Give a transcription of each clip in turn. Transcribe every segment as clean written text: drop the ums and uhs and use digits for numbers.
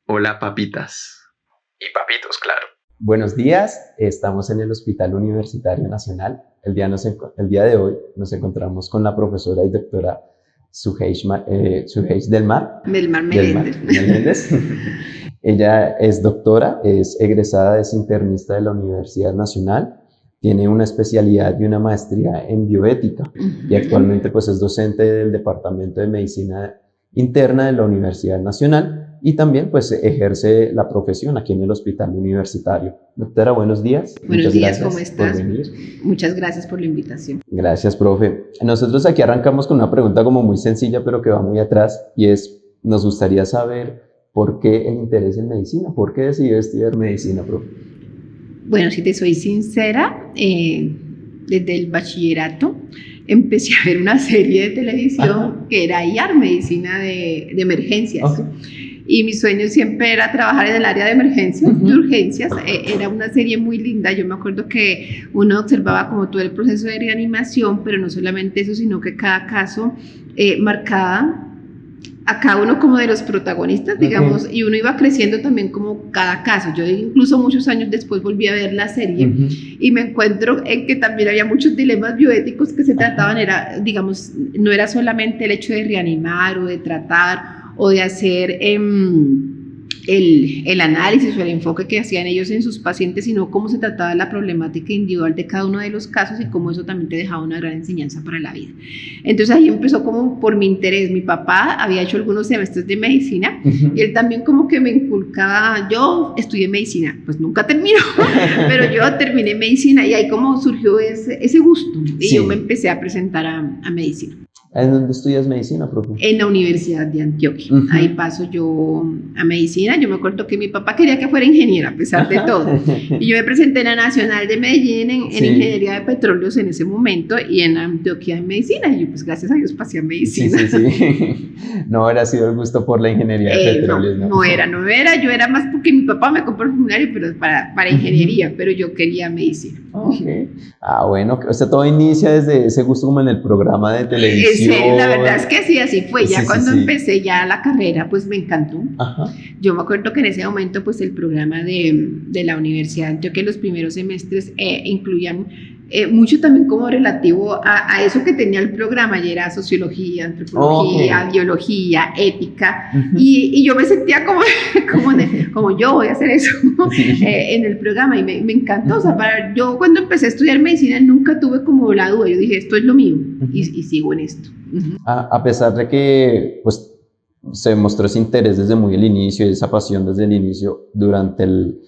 Hola papitas. Y papitos, claro. Buenos días, estamos en el Hospital Universitario Nacional. El día de hoy nos encontramos con la profesora y doctora Suheish Meléndez. Ella es doctora, es egresada, es internista de la Universidad Nacional, tiene una especialidad y una maestría en bioética y actualmente pues es docente del Departamento de Medicina Interna de la Universidad Nacional y también pues ejerce la profesión aquí en el Hospital Universitario. Doctora, buenos días. Buenos días, ¿cómo estás? Muchas gracias por la invitación. Gracias, profe. Nosotros aquí arrancamos con una pregunta como muy sencilla, pero que va muy atrás, y nos gustaría saber por qué el interés en medicina, por qué decidió estudiar medicina, profe. Bueno, si te soy sincera, desde el bachillerato empecé a ver una serie de televisión que era IAR, Medicina de Emergencias. Okay. Y mi sueño siempre era trabajar en el área de emergencias, de urgencias. Era una serie muy linda. Yo me acuerdo que uno observaba como todo el proceso de reanimación, pero no solamente eso, sino que cada caso marcaba a cada uno como de los protagonistas, digamos, y uno iba creciendo también como cada caso. Yo incluso muchos años después volví a ver la serie y me encuentro en que también había muchos dilemas bioéticos que se trataban, era, digamos, no era solamente el hecho de reanimar o de tratar o de hacer el análisis o el enfoque que hacían ellos en sus pacientes, sino cómo se trataba la problemática individual de cada uno de los casos y cómo eso también te dejaba una gran enseñanza para la vida. Entonces ahí empezó como por mi interés. Mi papá había hecho algunos semestres de medicina y él también como que me inculcaba. Yo estudié medicina, pues nunca terminó, pero yo terminé medicina y ahí como surgió ese gusto y yo me empecé a presentar a medicina. ¿En dónde estudias medicina, profe? En la Universidad de Antioquia. Ahí paso yo a medicina. Yo me acuerdo que mi papá quería que fuera ingeniera, a pesar de todo. Y yo me presenté en la Nacional de Medellín en Ingeniería de Petróleos en ese momento y en Antioquia en medicina. Y yo, pues gracias a Dios, pasé a medicina. No era sido el gusto por la ingeniería de petróleos. No era. Yo era más porque mi papá me compró el formulario, pero para ingeniería, pero yo quería medicina. Okay. Bueno, o sea, todo inicia desde ese gusto como en el programa de televisión. La verdad es que sí, así fue. Ya cuando empecé ya la carrera, pues me encantó. Yo me acuerdo que en ese momento, pues el programa de la Universidad de Antioquia, los primeros semestres incluían mucho también como relativo a eso que tenía el programa, y era sociología, antropología, biología, ética, y yo me sentía como yo voy a hacer eso en el programa, y me encantó. O sea, yo cuando empecé a estudiar medicina nunca tuve como la duda. Yo dije, esto es lo mío, y sigo en esto. A pesar de que pues se mostró ese interés desde muy el inicio y esa pasión desde el inicio, durante el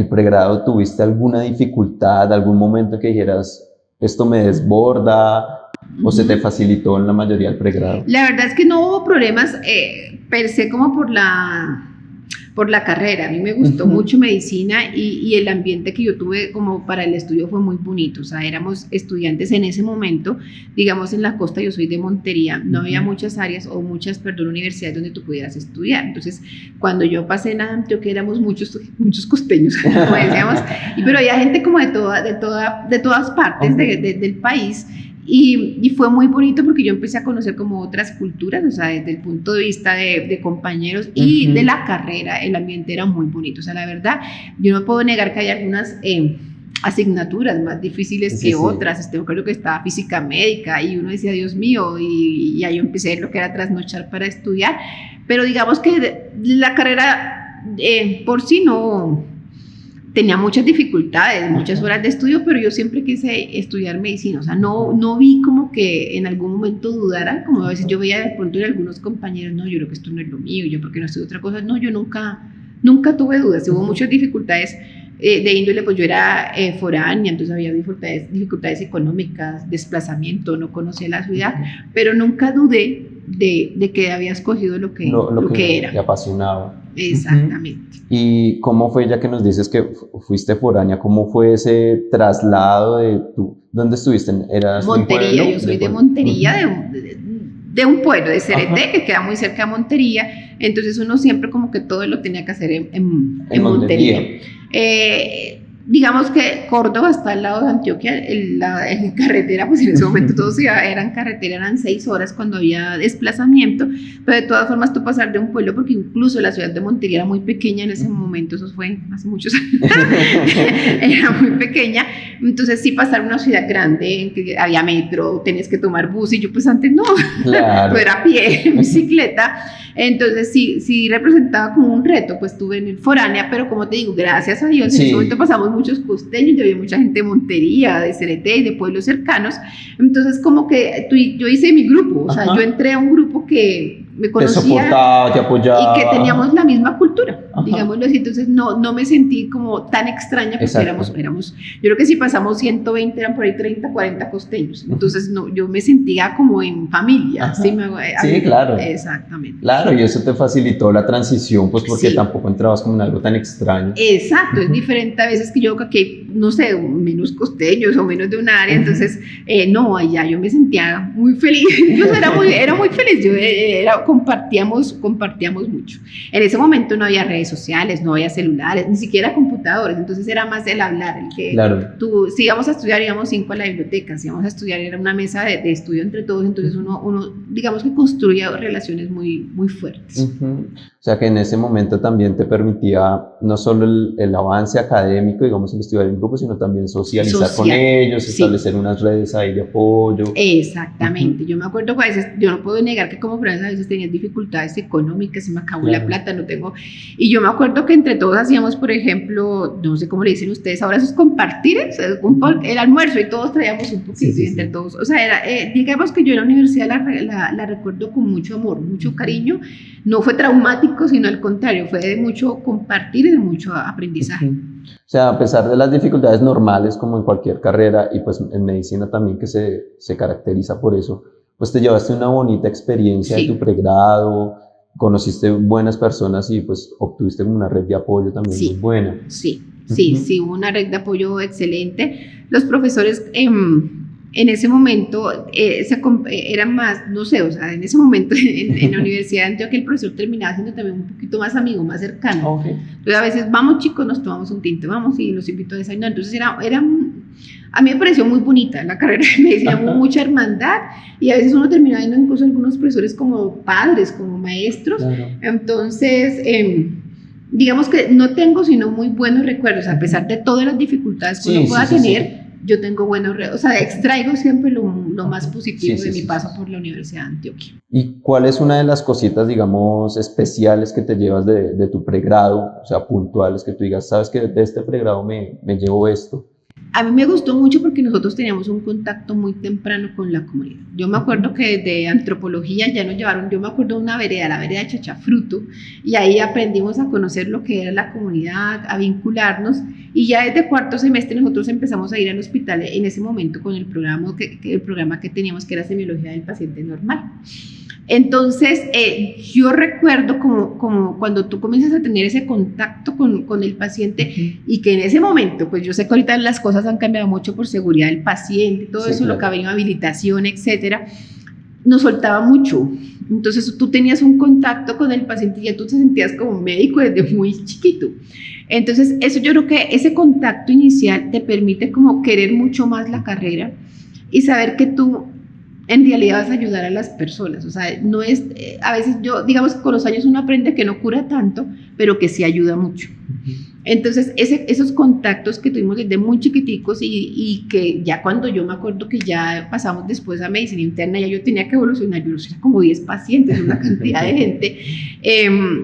pregrado, ¿tuviste alguna dificultad, algún momento que dijeras, esto me desborda, o se te facilitó en la mayoría del pregrado? La verdad es que no hubo problemas per se como por la carrera. A mí me gustó mucho medicina y el ambiente que yo tuve como para el estudio fue muy bonito. O sea, éramos estudiantes en ese momento, digamos en la costa. Yo soy de Montería, no había muchas áreas o universidades donde tú pudieras estudiar. Entonces, cuando yo pasé en Antioquia éramos muchos costeños, como decíamos, pero había gente como de todas partes del país. Y fue muy bonito porque yo empecé a conocer como otras culturas, o sea, desde el punto de vista de compañeros y de la carrera. El ambiente era muy bonito. O sea, la verdad, yo no puedo negar que hay algunas asignaturas más difíciles que otras. Me acuerdo que estaba física médica y uno decía, Dios mío, y ahí yo empecé lo que era trasnochar para estudiar. Pero digamos que la carrera por sí no tenía muchas dificultades, muchas horas de estudio, pero yo siempre quise estudiar medicina. O sea, no vi como que en algún momento dudara, como a veces yo veía de pronto en algunos compañeros, no, yo creo que esto no es lo mío, yo porque no estudio otra cosa. No, yo nunca tuve dudas. Hubo muchas dificultades de índole, pues yo era foránea, entonces había dificultades económicas, desplazamiento, no conocía la ciudad, pero nunca dudé de que había escogido lo que era. Te apasionaba. Exactamente. ¿Y cómo fue, ya que nos dices que fuiste foránea, cómo fue ese traslado ¿dónde estuviste? ¿Eras Montería, yo soy de Montería, de un pueblo, de Cereté, que queda muy cerca de Montería. Entonces uno siempre como que todo lo tenía que hacer en Montería. digamos que Córdoba está al lado de Antioquia, en carretera, pues en ese momento todos eran carretera, eran 6 horas cuando había desplazamiento, pero de todas formas tú pasar de un pueblo, porque incluso la ciudad de Montería era muy pequeña en ese momento, eso fue hace muchos años, era muy pequeña, entonces sí pasar a una ciudad grande, en que había metro, tenías que tomar bus, y yo pues antes no, Claro. era a pie, en bicicleta, entonces sí representaba como un reto, pues tuve en el foránea, pero como te digo, gracias a Dios, en ese momento pasamos muchos costeños, yo había mucha gente de Montería, de Cereté y de pueblos cercanos, entonces como que yo hice mi grupo, o sea, yo entré a un grupo que me conocía, te soportaba, te apoyaba, y que teníamos la misma cultura, digámoslo así, entonces no me sentí como tan extraña, porque éramos, yo creo que si pasamos 120 eran por ahí 30, 40 costeños, entonces yo me sentía como en familia, ¿sí? Claro. Exactamente. Claro, y eso te facilitó la transición, pues porque tampoco entrabas como en algo tan extraño. Exacto, es diferente a veces que yo creo que hay, no sé, menos costeños o menos de un área, entonces, no, allá yo me sentía muy feliz, incluso era muy feliz, compartíamos mucho. En ese momento no había redes sociales, no había celulares, ni siquiera computadores, entonces era más el hablar, el que si íbamos a estudiar, íbamos 5 a la biblioteca, si íbamos a estudiar era una mesa de estudio entre todos, entonces uno digamos que construía relaciones muy, muy fuertes. O sea que en ese momento también te permitía no solo el avance académico, digamos, el estudiar en grupo, sino también socializar con ellos, establecer unas redes ahí de apoyo. Exactamente, yo me acuerdo que a veces, yo no puedo negar que como Francia a veces tenía dificultades económicas, se me acabó la plata, no tengo, y yo me acuerdo que entre todos hacíamos, por ejemplo, no sé cómo le dicen ustedes ahora, esos compartires, el almuerzo, y todos traíamos un poquito entre todos, o sea, digamos que yo en la universidad la recuerdo con mucho amor, mucho cariño, no fue traumático, sino al contrario, fue de mucho compartir y de mucho aprendizaje. O sea, a pesar de las dificultades normales, como en cualquier carrera, y pues en medicina también que se caracteriza por eso, pues te llevaste una bonita experiencia de tu pregrado, conociste buenas personas y pues obtuviste una red de apoyo también muy buena. Sí, hubo una red de apoyo excelente. Los profesores en ese momento eran más, no sé, o sea, en ese momento en la Universidad de Antioquia el profesor terminaba siendo también un poquito más amigo, más cercano. Entonces a veces, vamos chicos, nos tomamos un tinto, vamos y los invito a desayunar. Entonces a mí me pareció muy bonita la carrera de medicina, mucha hermandad, y a veces uno terminaba viendo incluso algunos profesores como padres, como maestros. Entonces, digamos que no tengo sino muy buenos recuerdos, a pesar de todas las dificultades que uno pueda tener. Yo tengo buenos, o sea, extraigo siempre lo más positivo de mi paso por la Universidad de Antioquia. ¿Y cuál es una de las cositas, digamos, especiales que te llevas de tu pregrado, o sea, puntuales, que tú digas, sabes que de este pregrado me llevo esto? A mí me gustó mucho porque nosotros teníamos un contacto muy temprano con la comunidad. Yo me acuerdo que desde antropología ya nos llevaron, yo me acuerdo de una vereda, la vereda de Chachafruto, y ahí aprendimos a conocer lo que era la comunidad, a vincularnos, y ya desde cuarto semestre nosotros empezamos a ir al hospital en ese momento con el programa que teníamos, que era semiología del paciente normal. Entonces, yo recuerdo como cuando tú comienzas a tener ese contacto con el paciente y que en ese momento, pues yo sé que ahorita las cosas han cambiado mucho por seguridad del paciente y todo eso, lo que ha venido habilitación, etcétera, nos soltaba mucho. Entonces, tú tenías un contacto con el paciente y ya tú te sentías como médico desde muy chiquito. Entonces, eso yo creo que ese contacto inicial te permite como querer mucho más la carrera y saber que tú en realidad vas a ayudar a las personas, o sea, no es, a veces digamos que con los años uno aprende que no cura tanto, pero que sí ayuda mucho. Entonces, esos contactos que tuvimos desde muy chiquiticos y que ya cuando yo me acuerdo que ya pasamos después a medicina interna, ya yo tenía que evolucionar, yo era como 10 pacientes, una cantidad de gente,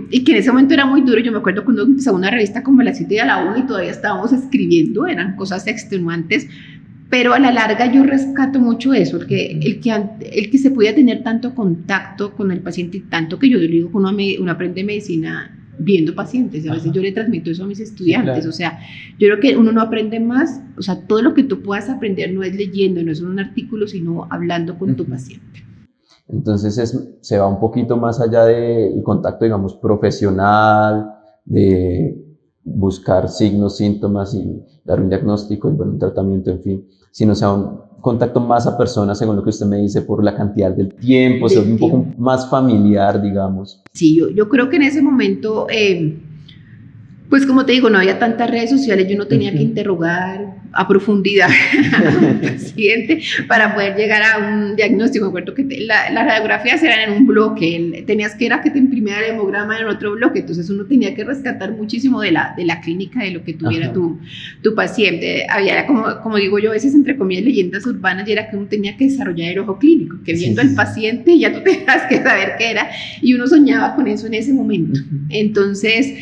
y que en ese momento era muy duro. Yo me acuerdo cuando empezaba una revista como a las 7 y a la 1 y todavía estábamos escribiendo, eran cosas extenuantes, pero a la larga yo rescato mucho eso, el que se pudiera tener tanto contacto con el paciente, y tanto que yo digo que uno aprende medicina viendo pacientes, a veces yo le transmito eso a mis estudiantes, o sea, yo creo que uno no aprende más, o sea, todo lo que tú puedas aprender no es leyendo, no es un artículo, sino hablando con tu paciente. Entonces se va un poquito más allá del contacto, digamos, profesional, de buscar signos, síntomas y dar un diagnóstico y un tratamiento, en fin, sino sea un contacto más a personas, según lo que usted me dice, por la cantidad del tiempo, sea un poco más familiar, digamos. Sí, yo creo que en ese momento Pues como te digo, no había tantas redes sociales, yo no tenía que interrogar a profundidad al paciente para poder llegar a un diagnóstico. Me acuerdo que las radiografías eran en un bloque, tenías que te imprimía el hemograma en otro bloque, entonces uno tenía que rescatar muchísimo de la clínica, de lo que tuviera tu paciente. Había, como digo yo, a veces entre comillas leyendas urbanas, y era que uno tenía que desarrollar el ojo clínico, que viendo al paciente ya tú tenías que saber qué era, y uno soñaba con eso en ese momento. Entonces,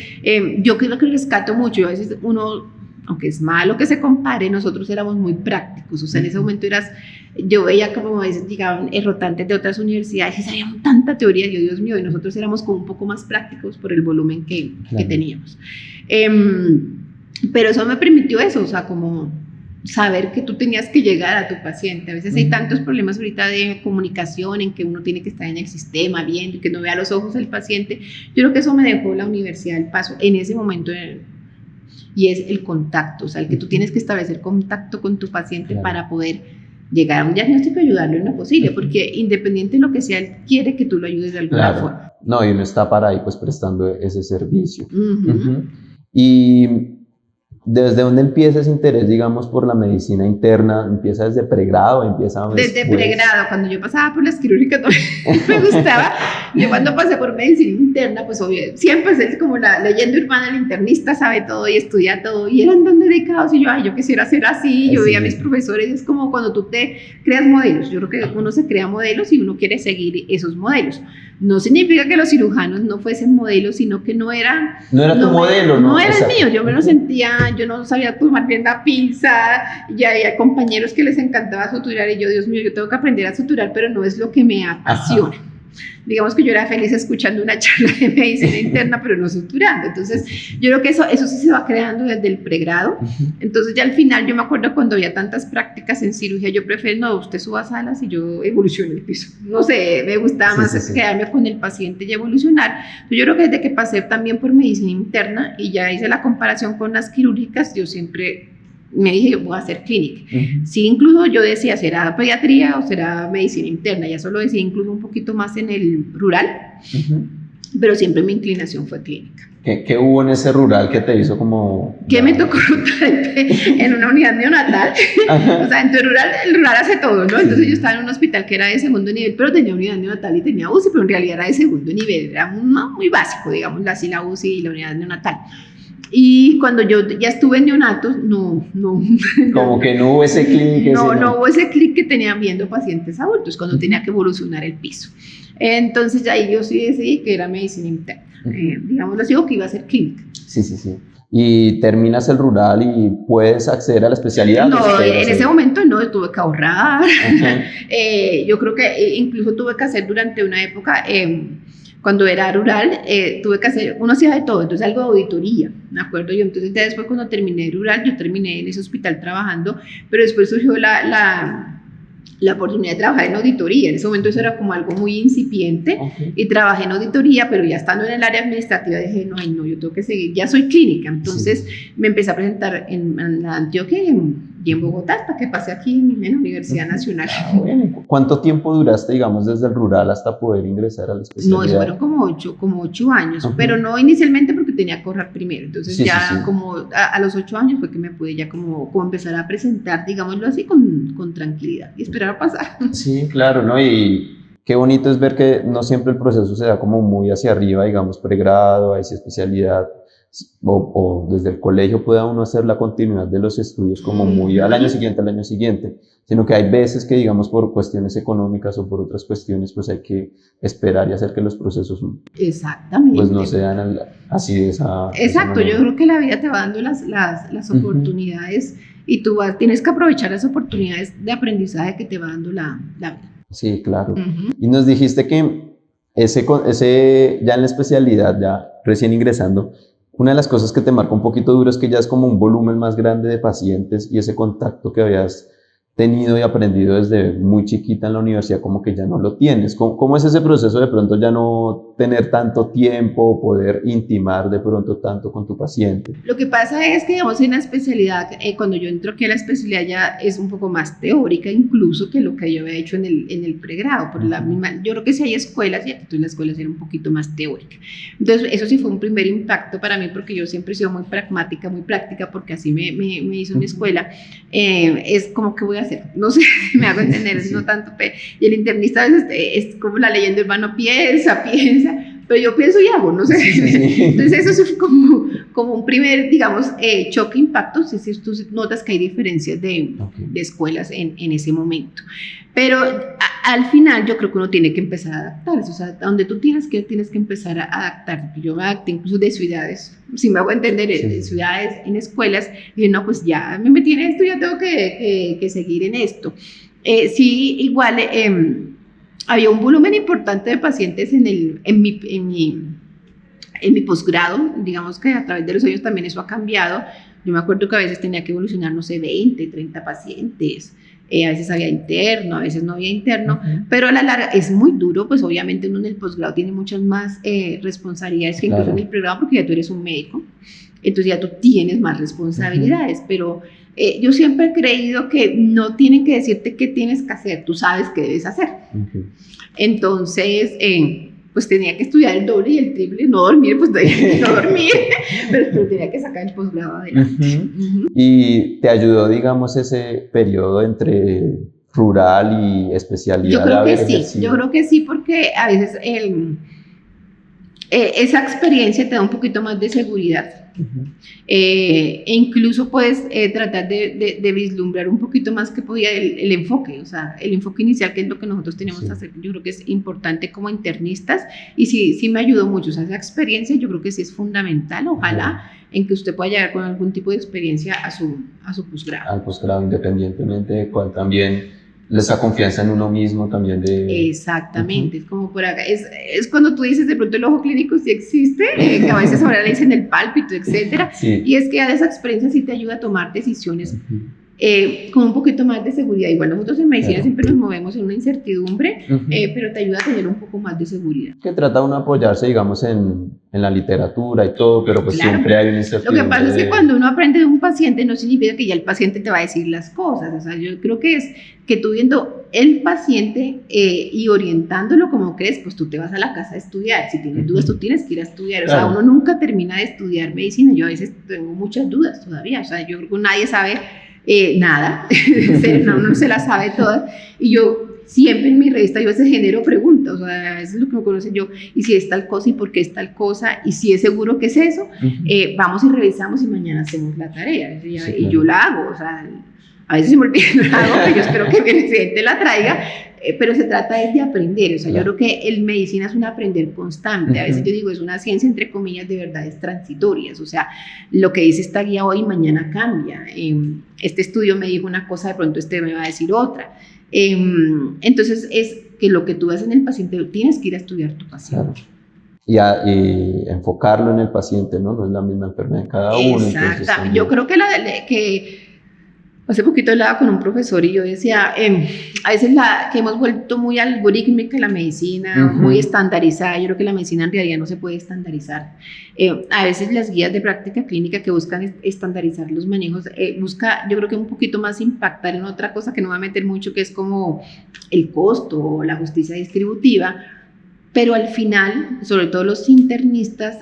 yo creo que rescato mucho. A veces uno, aunque es malo que se compare, nosotros éramos muy prácticos. O sea, en ese momento yo veía como a veces llegaban rotantes de otras universidades y sabían tanta teoría, yo, Dios mío, y nosotros éramos como un poco más prácticos por el volumen que teníamos. Pero eso me permitió eso, o sea, como saber que tú tenías que llegar a tu paciente. A veces hay tantos problemas ahorita de comunicación en que uno tiene que estar en el sistema viendo y que no vea los ojos del paciente. Yo creo que eso me dejó la universidad el paso en ese momento, y es el contacto, o sea, el que tú tienes que establecer contacto con tu paciente para poder llegar a un diagnóstico y ayudarlo en lo posible, porque independiente de lo que sea, él quiere que tú lo ayudes de alguna forma. No, y uno está para ahí pues prestando ese servicio. Y ¿desde dónde empieza ese interés, digamos, por la medicina interna? ¿Empieza desde pregrado? ¿Empieza después? Desde pregrado, cuando yo pasaba por las quirúrgicas no me gustaba. Yo cuando pasé por medicina interna, pues obvio, siempre es como la leyenda urbana, el internista sabe todo y estudia todo, y eran tan dedicados, y yo quisiera ser así. Yo veía a mis profesores, es como cuando tú te creas modelos. Yo creo que uno se crea modelos y uno quiere seguir esos modelos. No significa que los cirujanos no fuesen modelos, sino que no era tu modelo, ¿no? No era el mío, yo me lo sentía, yo no sabía tomar bien la pinza, ya había compañeros que les encantaba suturar, y yo, Dios mío, yo tengo que aprender a suturar, pero no es lo que me apasiona. Digamos que yo era feliz escuchando una charla de medicina interna, pero no suturando. Entonces, yo creo que eso sí se va creando desde el pregrado. Entonces, ya al final, yo me acuerdo cuando había tantas prácticas en cirugía, yo prefiero, no, usted suba salas y yo evoluciono el piso. No sé, me gustaba más quedarme con el paciente y evolucionar. Entonces, yo creo que desde que pasé también por medicina interna y ya hice la comparación con las quirúrgicas, yo siempre me dije, yo voy a hacer clínica. Sí, incluso yo decía, ¿será pediatría o será medicina interna? Ya solo decía incluso un poquito más en el rural, pero siempre mi inclinación fue clínica. ¿Qué hubo en ese rural que te hizo como...? Que me tocó en una unidad neonatal. O sea, el rural hace todo, ¿no? Entonces yo estaba en un hospital que era de segundo nivel, pero tenía unidad neonatal y tenía UCI, pero en realidad era de segundo nivel, era muy básico, digamos, así la UCI y la unidad neonatal. Y cuando yo ya estuve en neonatos, no. Como que no hubo ese clic. No hubo ese clic que tenía viendo pacientes adultos, cuando tenía que evolucionar el piso. Entonces ya ahí yo sí decidí que era medicina interna. Digamos, digo que iba a ser clínica. Sí. Y terminas el rural y puedes acceder a la especialidad. No, en ese momento no, tuve que ahorrar. Yo creo que incluso tuve que hacer durante una época... Cuando era rural, tuve que hacer, uno hacía de todo, entonces algo de auditoría, ¿me acuerdo? Yo entonces ya después cuando terminé rural, yo terminé en ese hospital trabajando, pero después surgió la oportunidad de trabajar en auditoría. En ese momento eso era como algo muy incipiente, y trabajé en auditoría, pero ya estando en el área administrativa dije, no, yo tengo que seguir, ya soy clínica. Entonces me empecé a presentar en Antioquia y en Bogotá, hasta que pasé aquí en la Universidad Nacional. Bueno. ¿Cuánto tiempo duraste, digamos, desde el rural hasta poder ingresar a la especialidad? No, eso fueron como 8 años, pero no inicialmente porque tenía que ahorrar primero. Entonces como a los 8 años fue que me pude ya como empezar a presentar, digámoslo así, con tranquilidad y esperar a pasar. Sí, claro, ¿no? Y qué bonito es ver que no siempre el proceso se da como muy hacia arriba, digamos, pregrado, hacia especialidad, o desde el colegio pueda uno hacer la continuidad de los estudios como muy al año siguiente, sino que hay veces que, digamos, por cuestiones económicas o por otras cuestiones, pues hay que esperar y hacer que los procesos pues no sean así de esa Exacto, yo creo que la vida te va dando las oportunidades, y tú tienes que aprovechar las oportunidades de aprendizaje que te va dando la vida. Sí, claro. Y nos dijiste que ese ya en la especialidad, ya recién ingresando, una de las cosas que te marca un poquito duro es que ya es como un volumen más grande de pacientes, y ese contacto que habías tenido y aprendido desde muy chiquita en la universidad como que ya no lo tienes. ¿Cómo es ese proceso? De pronto ya no tener tanto tiempo, poder intimar de pronto tanto con tu paciente? Lo que pasa es que, digamos, en la especialidad, cuando yo entro aquí a la especialidad ya es un poco más teórica incluso que lo que yo había hecho en el pregrado. Por la misma, yo creo que sí hay escuelas y entonces la escuela era un poquito más teórica. Entonces eso sí fue un primer impacto para mí porque yo siempre he sido muy pragmática, muy práctica, porque así me hizo mi escuela. Es como, ¿qué voy a hacer? No sé, me hago entender, no tanto. Y el internista a veces es como la leyenda urbana, piensa, pero yo pienso y hago, no sé. Entonces eso fue como un primer, digamos, choque, impacto, si tú notas que hay diferencias de escuelas en ese momento. Pero al final yo creo que uno tiene que empezar a adaptarse, o sea, donde tú tienes que empezar a adaptarte. Yo me adapté incluso de ciudades, si me hago entender, de ciudades en escuelas, y no, pues ya me metí en esto, ya tengo que seguir en esto. Sí, igual había un volumen importante de pacientes en mi posgrado, digamos que a través de los años también eso ha cambiado. Yo me acuerdo que a veces tenía que evolucionar, no sé, 20, 30 pacientes, a veces había interno, a veces no había interno, pero a la larga es muy duro, pues obviamente uno en el posgrado tiene muchas más responsabilidades que incluso en el pregrado, porque ya tú eres un médico, entonces ya tú tienes más responsabilidades, pero yo siempre he creído que no tienen que decirte qué tienes que hacer, tú sabes qué debes hacer. Entonces, pues tenía que estudiar el doble y el triple, no dormir, pues no dormir, pero tenía que sacar el posgrado adelante. ¿Y te ayudó, digamos, ese periodo entre rural y especialidad? Yo creo que sí, porque a veces esa experiencia te da un poquito más de seguridad. E incluso puedes tratar de vislumbrar un poquito más que podía el enfoque, o sea, el enfoque inicial, que es lo que nosotros tenemos que hacer. Yo creo que es importante como internistas y sí me ayudó mucho, o sea, esa experiencia yo creo que sí es fundamental, ojalá en que usted pueda llegar con algún tipo de experiencia a su posgrado. Al posgrado, independientemente de cuál, también esa confianza en uno mismo también de... Exactamente, es como por acá, es cuando tú dices de pronto el ojo clínico sí existe, que a veces ahora le dicen el pálpito, etcétera, y es que a esa experiencia sí te ayuda a tomar decisiones con un poquito más de seguridad. Igual nosotros en medicina siempre nos movemos en una incertidumbre, pero te ayuda a tener un poco más de seguridad. Que trata uno de apoyarse, digamos, en la literatura y todo, pero pues siempre hay una incertidumbre. Lo que pasa es que cuando uno aprende de un paciente no significa que ya el paciente te va a decir las cosas, o sea, yo creo que es que tú viendo el paciente y orientándolo como crees, pues tú te vas a la casa a estudiar. Si tienes dudas, tú tienes que ir a estudiar. O sea, uno nunca termina de estudiar medicina. Yo a veces tengo muchas dudas todavía. O sea, yo creo que nadie sabe nada. Uno no se las sabe todas. Y yo siempre en mi revista yo a veces genero preguntas. O sea, a veces lo que me conocen yo, y si es tal cosa y por qué es tal cosa, y si es seguro que es eso, vamos y revisamos y mañana hacemos la tarea. Y yo la hago. O sea, a veces se me olvida, no la hago, pero yo espero que mi residente la traiga, pero se trata de aprender. O sea, yo creo que el medicina es un aprender constante. A veces yo digo, es una ciencia, entre comillas, de verdades transitorias. O sea, lo que dice esta guía hoy, mañana cambia. Este estudio me dijo una cosa, de pronto este me va a decir otra. Entonces, es que lo que tú ves en el paciente, tienes que ir a estudiar tu paciente. Claro. Y enfocarlo en el paciente, ¿no? No es la misma enfermedad en cada uno. Exactamente. Yo creo que hace poquito hablaba con un profesor y yo decía, a veces que hemos vuelto muy algorítmica la medicina, muy estandarizada. Yo creo que la medicina en realidad no se puede estandarizar. A veces las guías de práctica clínica que buscan estandarizar los manejos, busca, yo creo que un poquito más impactar en otra cosa que no va a meter mucho, que es como el costo o la justicia distributiva, pero al final, sobre todo los internistas,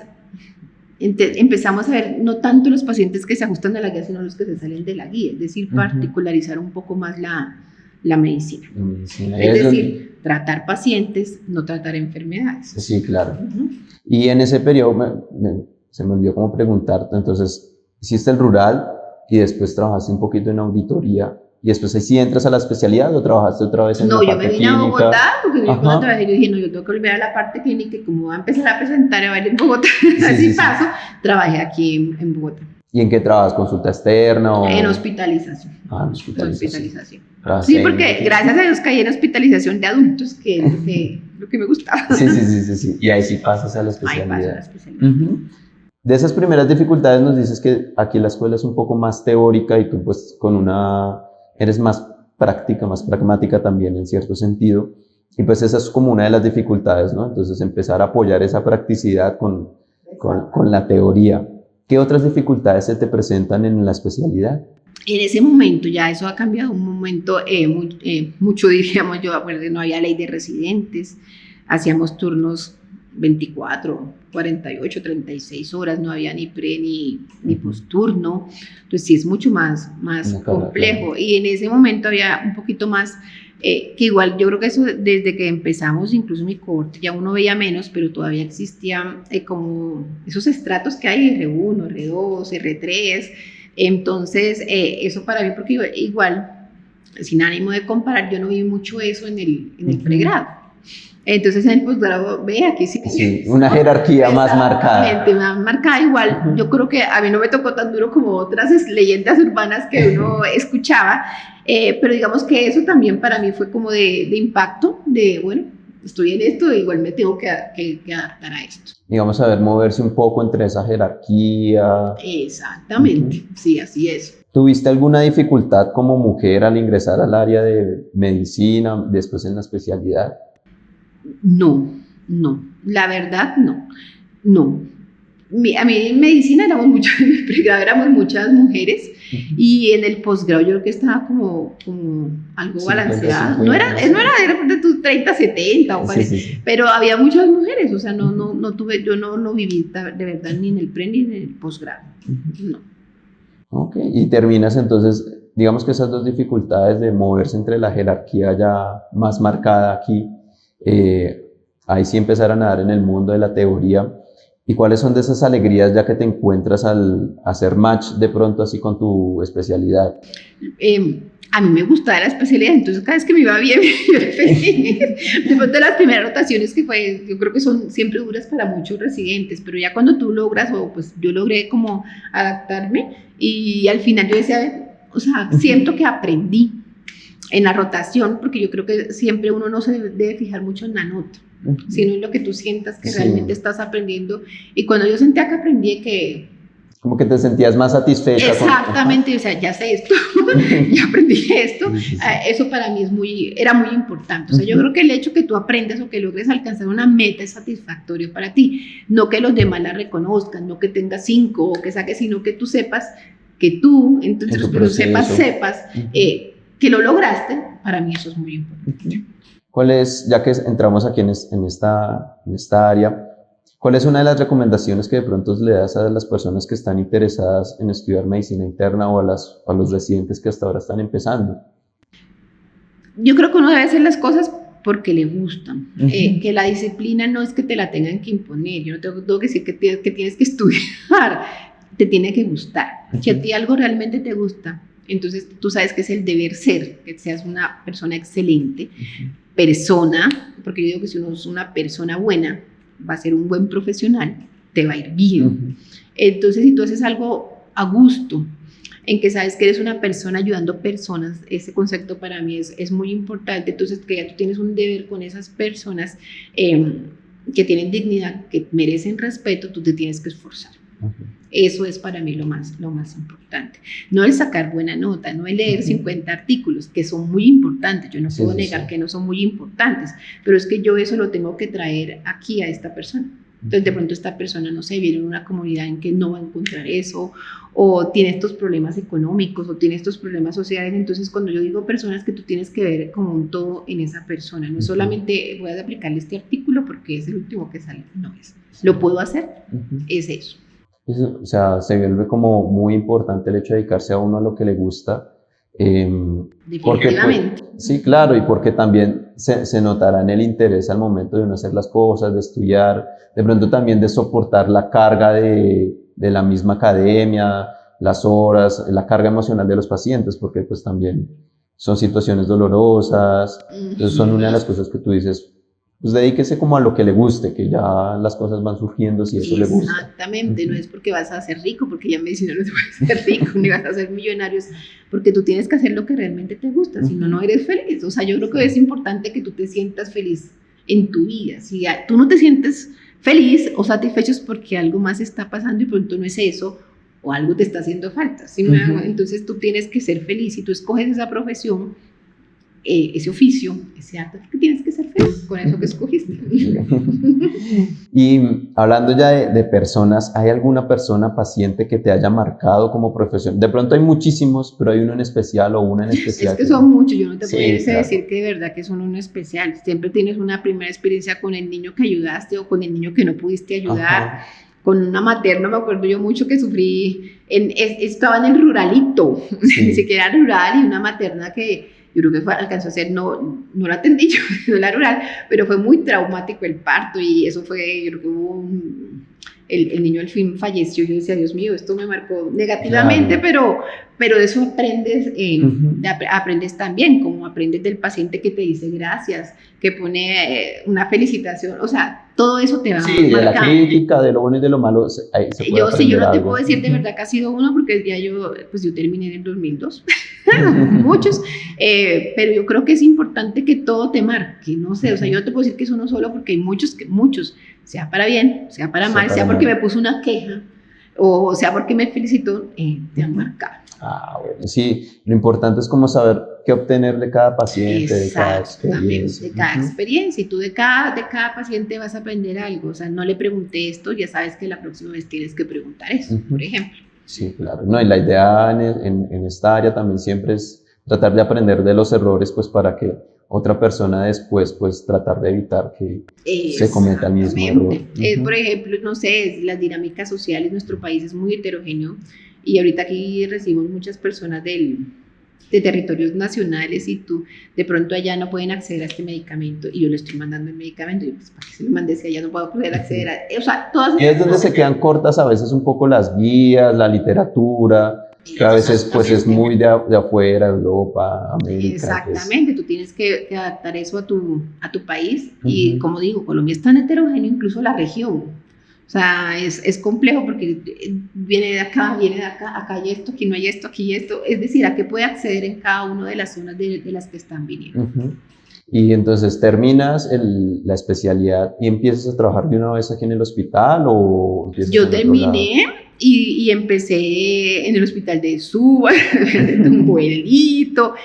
empezamos a ver no tanto los pacientes que se ajustan a la guía, sino los que se salen de la guía, es decir, particularizar un poco más la medicina. Es decir, tratar pacientes, no tratar enfermedades. Sí, claro. Y en ese periodo se me olvidó como preguntarte, entonces, hiciste el rural y después trabajaste un poquito en auditoría, y después ahí sí entras a la especialidad o trabajaste otra vez en la parte clínica. No, yo me vine a Bogotá, porque cuando trabajé yo dije, no, yo tengo que volver a la parte clínica y como voy a empezar a presentar en Bogotá, así paso, trabajé aquí en Bogotá. ¿Y en qué trabajas? ¿Consulta externa o...? En hospitalización. En hospitalización. Sí, porque gracias a Dios caí en hospitalización de adultos, que es lo que me gustaba. Sí. Y ahí sí pasas a la especialidad. Ahí paso a la especialidad. De esas primeras dificultades nos dices que aquí la escuela es un poco más teórica y tú pues eres más práctica, más pragmática también en cierto sentido. Y pues esa es como una de las dificultades, ¿no? Entonces empezar a apoyar esa practicidad con la teoría. ¿Qué otras dificultades se te presentan en la especialidad? En ese momento, ya eso ha cambiado un momento, mucho diríamos yo, acuerdo, no había ley de residentes, hacíamos turnos 24, 48, 36 horas, no había ni pre ni posturno, entonces sí es mucho más complejo. Y en ese momento había un poquito más, que igual yo creo que eso desde que empezamos, incluso mi cohorte, ya uno veía menos, pero todavía existían como esos estratos que hay, R1, R2, R3, entonces eso para mí, porque igual, sin ánimo de comparar, yo no vi mucho eso en el pregrado. Entonces en el posgrado, ve, aquí sí. Una jerarquía más marcada. Más marcada igual. Yo creo que a mí no me tocó tan duro como otras leyendas urbanas que uno escuchaba, pero digamos que eso también para mí fue como de impacto, de bueno, estoy en esto, igual me tengo que adaptar a esto. Digamos, saber moverse un poco entre esa jerarquía. Exactamente, sí, así es. ¿Tuviste alguna dificultad como mujer al ingresar al área de medicina, después en la especialidad? No, la verdad no. A mí en medicina éramos muchas, en el pregrado éramos muchas mujeres y en el posgrado yo creo que estaba como algo balanceado. No era de tus 30, 70 o sí. Pero había muchas mujeres, o sea, no tuve, yo no lo viví de verdad ni en el pre ni en el posgrado, no. Ok, y terminas entonces, digamos que esas dos dificultades de moverse entre la jerarquía ya más marcada aquí, ahí sí empezar a nadar en el mundo de la teoría. ¿Y cuáles son de esas alegrías ya que te encuentras al hacer match de pronto así con tu especialidad? A mí me gustaba la especialidad, entonces cada vez que me iba bien, yo era feliz. Después de las primeras rotaciones que fue, yo creo que son siempre duras para muchos residentes, pero ya cuando tú logras, o pues yo logré como adaptarme y al final yo decía, o sea, siento que aprendí en la rotación, porque yo creo que siempre uno no se debe fijar mucho en la nota, sino en lo que tú sientas que realmente estás aprendiendo. Y cuando yo sentía que aprendí, que como que te sentías más satisfecha. Exactamente, o sea, ya sé esto, ya aprendí esto, eso para mí era muy importante. O sea, yo creo que el hecho que tú aprendas o que logres alcanzar una meta es satisfactorio para ti, no que los demás la reconozcan, no que tengas 5 o que saques, sino que tú sepas que tú, entonces que lo sepas, que lo lograste. Para mí eso es muy importante. ¿Cuál es, ya que entramos aquí en esta área, cuál es una de las recomendaciones que de pronto le das a las personas que están interesadas en estudiar medicina interna o a los residentes que hasta ahora están empezando? Yo creo que uno debe hacer las cosas porque le gustan, que la disciplina no es que te la tengan que imponer, yo no tengo que decir que tienes que estudiar, te tiene que gustar. Si a ti algo realmente te gusta, entonces tú sabes que es el deber ser, que seas una persona excelente, persona, porque yo digo que si uno es una persona buena, va a ser un buen profesional, te va a ir bien. Entonces, si tú haces algo a gusto, en que sabes que eres una persona ayudando personas, ese concepto para mí es muy importante. Entonces, que ya tú tienes un deber con esas personas que tienen dignidad, que merecen respeto, tú te tienes que esforzar. Eso es para mí lo más importante. No el sacar buena nota, no el leer 50 artículos, que son muy importantes. Yo no puedo negar que no son muy importantes, pero es que yo eso lo tengo que traer aquí a esta persona. Entonces de pronto esta persona, no sé, viene en una comunidad en que no va a encontrar eso, o tiene estos problemas económicos, o tiene estos problemas sociales. Entonces cuando yo digo personas, que tú tienes que ver como un todo en esa persona, no es solamente voy a aplicarle este artículo porque es el último que sale, no es, lo puedo hacer, es eso. O sea, se vuelve como muy importante el hecho de dedicarse a uno a lo que le gusta. Definitivamente. Sí, claro, y porque también se notará en el interés al momento de uno hacer las cosas, de estudiar, de pronto también de soportar la carga de la misma academia, las horas, la carga emocional de los pacientes, porque pues también son situaciones dolorosas. Entonces son una de las cosas que tú dices, pues dedíquese como a lo que le guste, que ya las cosas van surgiendo si eso le gusta. Exactamente, no es porque vas a ser rico, porque ya en medicina no te puedes ser rico, ni vas a ser millonario, porque tú tienes que hacer lo que realmente te gusta, si no, no eres feliz. O sea, yo creo que es importante que tú te sientas feliz en tu vida. Si tú no te sientes feliz o satisfecho es porque algo más está pasando y pronto no es eso, o algo te está haciendo falta. ¿Sí? Entonces tú tienes que ser feliz. Si tú escoges esa profesión, ese oficio, ese arte, porque tienes que ser feliz con eso que escogiste. Y hablando ya de personas, ¿hay alguna persona paciente que te haya marcado como profesión? De pronto hay muchísimos, pero hay uno en especial o una en especial. Es que son muchos, yo no te puedo claro. decir que de verdad que son uno especial. Siempre tienes una primera experiencia con el niño que ayudaste o con el niño que no pudiste ayudar. Ajá. Con una materna me acuerdo yo mucho que sufrí, estaba en el ruralito, sí. Ni siquiera era rural, y una materna que yo creo que alcanzó a ser, no la atendí yo, no era rural, pero fue muy traumático el parto, y eso fue, yo creo que hubo el niño al fin falleció, y yo decía, Dios mío, esto me marcó negativamente, claro. pero de eso aprendes, aprendes también, como aprendes del paciente que te dice gracias, que pone una felicitación, o sea, todo eso te va marcando. Sí, de la crítica, de lo bueno y de lo malo, ahí se puede yo no te puedo decir de verdad que ha sido uno, porque ya yo terminé en el 2002, muchos, pero yo creo que es importante que todo te marque, no sé, o sea, yo no te puedo decir que es uno solo, porque hay muchos, sea para bien, sea para mal, sea porque me puso una queja, o sea porque me felicitó, te han marcado. Bueno, sí, lo importante es como saber qué obtener de cada paciente, de cada experiencia. De cada experiencia, y tú de cada paciente vas a aprender algo, o sea, no le pregunté esto, ya sabes que la próxima vez tienes que preguntar eso, por ejemplo. Sí, claro, no, y la idea en esta área también siempre es tratar de aprender de los errores, pues para que otra persona después, pues tratar de evitar que se cometa el mismo error. Por ejemplo, no sé, las dinámicas sociales, nuestro país es muy heterogéneo, y ahorita aquí recibimos muchas personas de territorios nacionales, y tú de pronto allá no pueden acceder a este medicamento, y yo le estoy mandando el medicamento, y pues para qué se lo mandé si allá no puedo poder acceder a, o sea, todas. Y es donde se quedan cortas a veces un poco las guías, la literatura, que a veces pues es muy de afuera, Europa, América. Exactamente, tú tienes que adaptar eso a tu país, y como digo, Colombia es tan heterogéneo, incluso la región. O sea, es complejo porque viene de acá hay esto, aquí no hay esto, aquí esto. Es decir, a qué puede acceder en cada una de las zonas de las que están viniendo. Y entonces terminas la especialidad y empiezas a trabajar de una vez aquí en el hospital, ¿o yo terminé y empecé en el hospital de Suba, de un vuelito.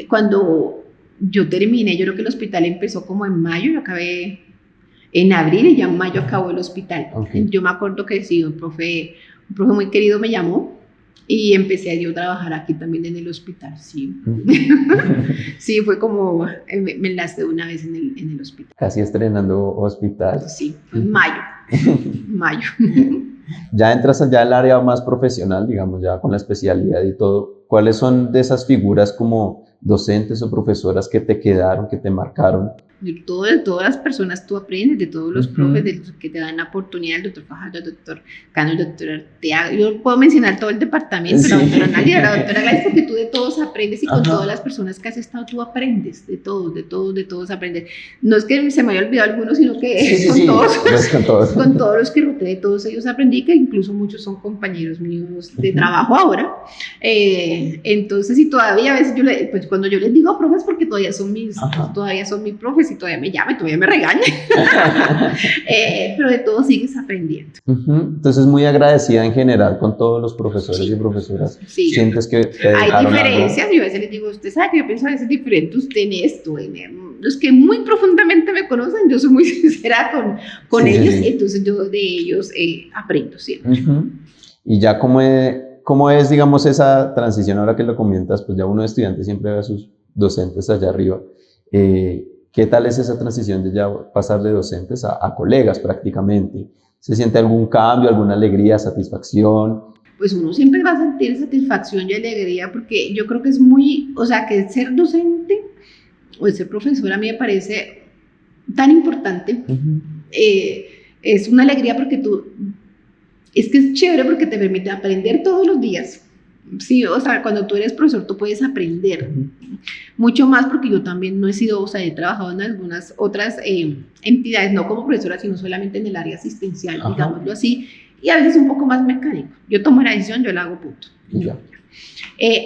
Cuando yo terminé, yo creo que el hospital empezó como en mayo, yo acabé en abril, y ya en mayo acabó el hospital. Yo me acuerdo que sí, un profe muy querido me llamó, y empecé a yo trabajar aquí también en el hospital, sí. Sí, fue como, me enlacé una vez en el hospital. Casi estrenando hospital. Sí, fue en mayo. Ya entras allá al área más profesional, digamos, ya con la especialidad y todo. ¿Cuáles son de esas figuras como docentes o profesoras que te quedaron, que te marcaron? De todas las personas tú aprendes, de todos los profes que te dan la oportunidad, el doctor Fajardo, el doctor Cano, el doctor Arteaga. Yo puedo mencionar todo el departamento, la doctora Nalia, la doctora Gladys, porque tú de todos aprendes, y con todas las personas que has estado tú aprendes, de todos aprendes. No es que se me haya olvidado algunos, sino que con todos los que roté, de todos ellos aprendí, que incluso muchos son compañeros míos de trabajo ahora. Entonces, y todavía a veces pues cuando yo les digo profes, porque todavía son mis profes, y todavía me llaman, todavía me regañan, pero de todo sigues aprendiendo. Entonces, muy agradecida en general con todos los profesores y profesoras. Sí. ¿Sientes que te hay diferencias? Yo a veces les digo, usted sabe que yo pienso a veces diferente usted en esto, los que muy profundamente me conocen, yo soy muy sincera con ellos, entonces yo de ellos aprendo siempre. Y ya ¿cómo es, digamos, esa transición? Ahora que lo comentas, pues ya uno de estudiante siempre ve a sus docentes allá arriba. ¿Qué tal es esa transición de ya pasar de docentes a colegas prácticamente? ¿Se siente algún cambio, alguna alegría, satisfacción? Pues uno siempre va a sentir satisfacción y alegría, porque yo creo que es muy, o sea, que ser docente o ser profesor a mí me parece tan importante. Es una alegría porque es que es chévere porque te permite aprender todos los días. Sí, o sea, cuando tú eres profesor tú puedes aprender mucho más, porque yo también no he sido, o sea, he trabajado en algunas otras entidades, no como profesora, sino solamente en el área asistencial, digámoslo así, y a veces un poco más mecánico. Yo tomo la decisión, yo la hago, punto.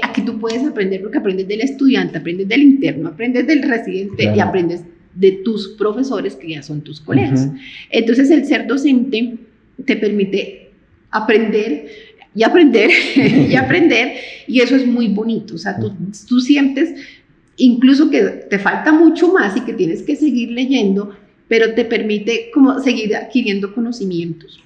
Aquí tú puedes aprender porque aprendes del estudiante, aprendes del interno, aprendes del residente y aprendes de tus profesores que ya son tus colegas. Entonces el ser docente te permite aprender y aprender y aprender, y eso es muy bonito. O sea, tú sientes incluso que te falta mucho más y que tienes que seguir leyendo, pero te permite como seguir adquiriendo conocimientos.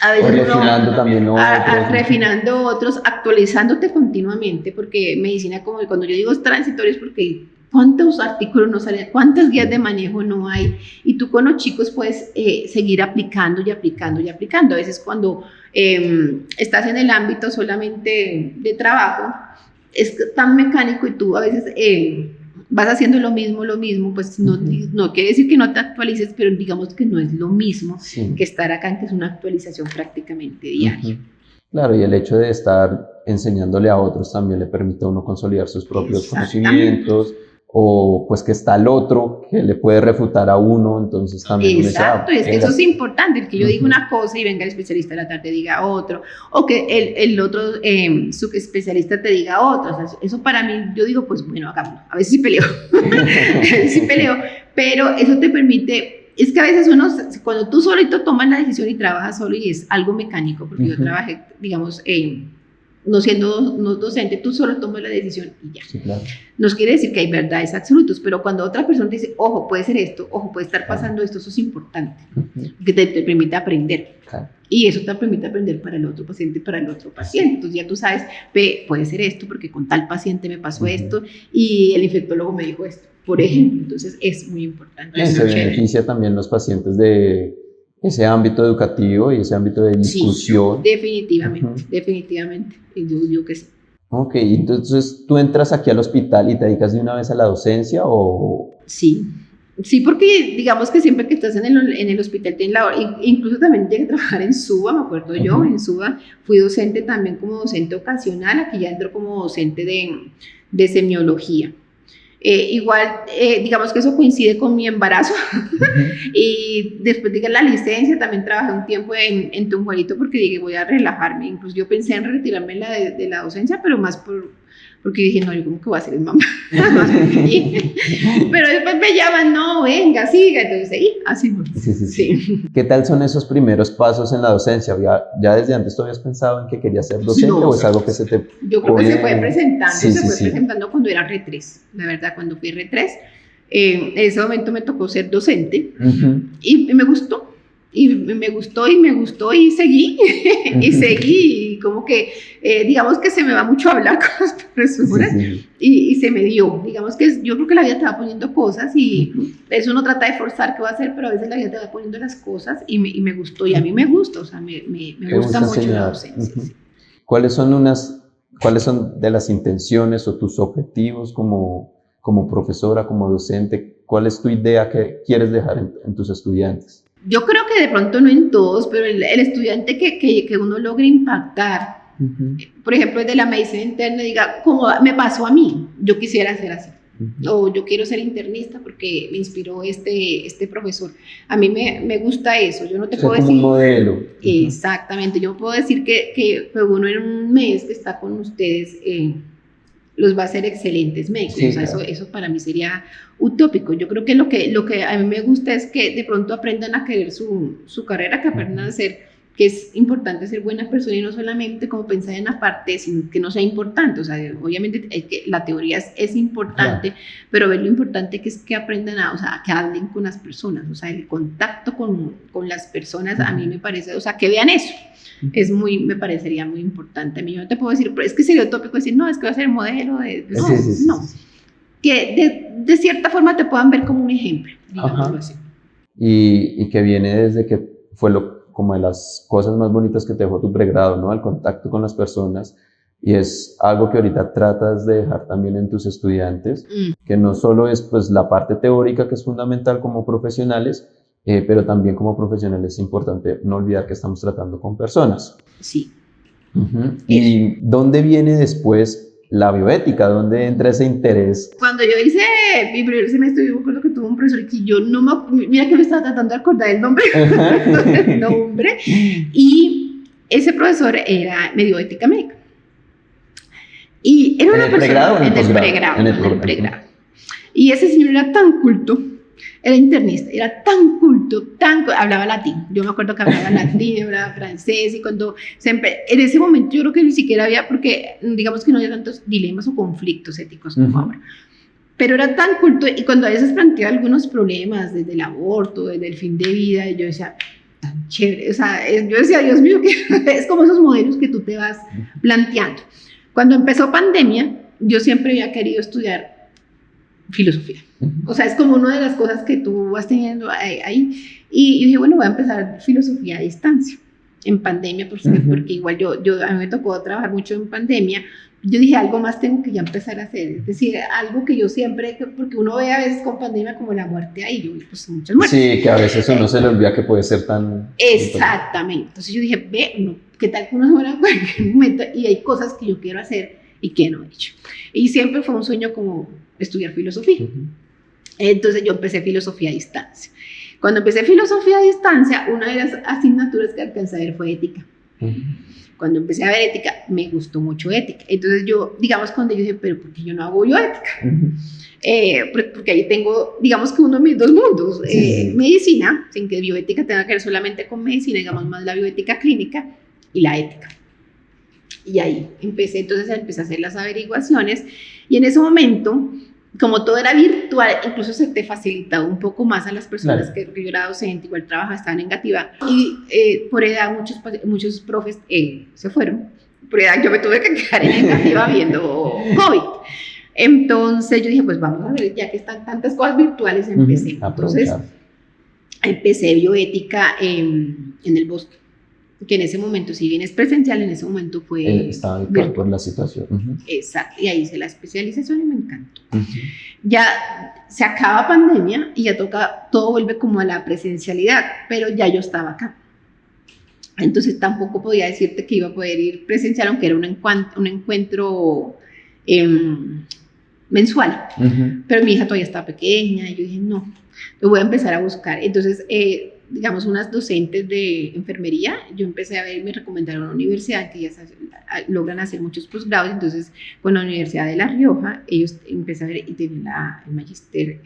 A veces refinando también otros. Refinando otros, actualizándote continuamente, porque medicina, como cuando yo digo transitorios, porque cuántos artículos no salen, cuántas guías de manejo no hay, y tú con los chicos puedes seguir aplicando y aplicando y aplicando. A veces cuando estás en el ámbito solamente de trabajo, es tan mecánico y tú a veces vas haciendo lo mismo, pues no quiere decir que no te actualices, pero digamos que no es lo mismo que estar acá, que es una actualización prácticamente diaria. Claro, y el hecho de estar enseñándole a otros también le permite a uno consolidar sus propios conocimientos, o pues que está el otro que le puede refutar a uno, entonces también exacto, es que eso es importante, el que yo diga una cosa y venga el especialista de la tarde diga otro, o que el otro subespecialista te diga otro. O sea, eso para mí, yo digo, pues bueno, hagámoslo. A veces sí peleo, pero eso te permite, es que a veces uno, cuando tú solito tomas la decisión y trabajas solo, y es algo mecánico, porque yo trabajé, digamos, no siendo docente, tú solo tomas la decisión y ya. Sí, claro. No quiere decir que hay verdades absolutas, pero cuando otra persona te dice, ojo, puede ser esto, ojo, puede estar pasando esto, eso es importante, que te permite aprender. Claro. Y eso te permite aprender para el otro paciente y para el otro paciente. Entonces ya tú sabes, puede ser esto, porque con tal paciente me pasó esto y el infectólogo me dijo esto, por ejemplo. Entonces es muy importante. Se beneficia también los pacientes de ese ámbito educativo y ese ámbito de discusión. Sí, definitivamente. Yo que sí. Ok, entonces tú entras aquí al hospital y te dedicas de una vez a la docencia, ¿o? Sí, porque digamos que siempre que estás en el hospital tienes incluso también llegué a trabajar en SUBA, me acuerdo yo, en SUBA fui docente también como docente ocasional, aquí ya entro como docente de semiología. Igual, digamos que eso coincide con mi embarazo y después de la licencia también trabajé un tiempo en Tunjuelito porque dije voy a relajarme, incluso yo pensé en retirarme de la docencia, pero más porque dije no, yo como que voy a ser mamá pero después me llaman, no, venga, siga, entonces sí, así fue. Sí. ¿Qué tal son esos primeros pasos en la docencia? ¿Ya desde antes tú habías pensado en que querías ser docente o es algo que se te yo creo que se fue presentando, presentando cuando era R3, la verdad, cuando fui R3, en ese momento me tocó ser docente y me gustó. Y me gustó y seguí, y seguí, y como que, digamos que se me va mucho a hablar con las profesoras, y se me dio, digamos que yo creo que la vida te va poniendo cosas, y eso uno trata de forzar qué va a hacer, pero a veces la vida te va poniendo las cosas, y me gustó, y a mí me gusta, o sea, me gusta mucho la docencia. ¿Cuáles son de las intenciones o tus objetivos como profesora, como docente? ¿Cuál es tu idea que quieres dejar en tus estudiantes? Yo creo que de pronto no en todos, pero el estudiante que uno logre impactar, por ejemplo, de la medicina interna, diga, como me pasó a mí, yo quisiera ser así, o yo quiero ser internista porque me inspiró este profesor. A mí me gusta eso, yo no te puedo decir... como un modelo. Exactamente, yo puedo decir que uno en un mes que está con ustedes... los va a hacer excelentes médicos, o sea, claro. Eso para mí sería utópico. Yo creo que lo que a mí me gusta es que de pronto aprendan a querer su carrera, que aprendan a ser, que es importante ser buena persona y no solamente como pensar en la parte, sino que no sea importante. O sea, obviamente la teoría es importante, pero ver lo importante que es que aprendan que hablen con las personas, o sea, el contacto con las personas a mí me parece, o sea, que vean eso. Me parecería muy importante. A mí yo no te puedo decir, pero es que sería utópico decir, no, es que va a ser modelo no. Que de cierta forma te puedan ver como un ejemplo, digámoslo así. Y que viene desde que fue como de las cosas más bonitas que te dejó tu pregrado, ¿no? El contacto con las personas, y es algo que ahorita tratas de dejar también en tus estudiantes, que no solo es pues la parte teórica que es fundamental como profesionales, pero también como profesionales es importante no olvidar que estamos tratando con personas. Sí. ¿Y dónde viene después la bioética? ¿Dónde entra ese interés? Cuando yo hice mi primer semestre, yo me acuerdo que tuve un profesor que yo mira que me estaba tratando de acordar el nombre, y ese profesor me dio ética médica. Y era una persona en el pregrado. Y ese señor era tan culto. Era internista, era tan culto, hablaba latín. Yo me acuerdo que hablaba latín, hablaba francés, y en ese momento yo creo que ni siquiera había, porque digamos que no había tantos dilemas o conflictos éticos como ahora. Pero era tan culto, y cuando a veces planteaba algunos problemas, desde el aborto, desde el fin de vida, yo decía, tan chévere, o sea, yo decía, Dios mío, que es como esos modelos que tú te vas planteando. Cuando empezó pandemia, yo siempre había querido estudiar filosofía. O sea, es como una de las cosas que tú vas teniendo ahí. Y dije, bueno, voy a empezar filosofía a distancia, en pandemia, porque igual a mí me tocó trabajar mucho en pandemia. Yo dije, algo más tengo que ya empezar a hacer, es decir, algo que yo siempre, porque uno ve a veces con pandemia como la muerte ahí, yo vi pues muchas muertes. Sí, que a veces uno se le olvida que puede ser tan... Exactamente, entonces yo dije, ¿qué tal que uno se muera en cualquier momento? Y hay cosas que yo quiero hacer y que no he hecho. Y siempre fue un sueño como estudiar filosofía. Entonces yo empecé filosofía a distancia. Cuando empecé filosofía a distancia, una de las asignaturas que alcancé a ver fue ética. Cuando empecé a ver ética, me gustó mucho ética. Entonces yo, digamos, cuando yo dije, pero ¿por qué yo no hago bioética? Porque ahí tengo, digamos que uno de mis dos mundos, medicina, sin que bioética tenga que ver solamente con medicina, digamos más la bioética clínica y la ética. Y ahí empecé a hacer las averiguaciones, y en ese momento, como todo era virtual, incluso se te facilitaba un poco más a las personas, claro, que yo era docente, igual trabajaba, estaba negativa, y por edad muchos profes se fueron, por edad yo me tuve que quedar en negativa viendo COVID. Entonces yo dije, pues vamos a ver, ya que están tantas cosas virtuales, empecé. Entonces empecé bioética en el Bosque, que en ese momento, si bien es presencial, en ese momento fue... Estaba virtual por la situación. Exacto, y ahí hice la especialización y me encantó. Ya se acaba pandemia y ya todo vuelve como a la presencialidad, pero ya yo estaba acá. Entonces tampoco podía decirte que iba a poder ir presencial, aunque era un encuentro mensual. Pero mi hija todavía estaba pequeña y yo dije, no, lo voy a empezar a buscar. Entonces... digamos, unas docentes de enfermería, yo empecé a ver, me recomendaron una universidad que ya logran hacer muchos posgrados, entonces con la Universidad de La Rioja, ellos empecé a ver y tienen el magíster.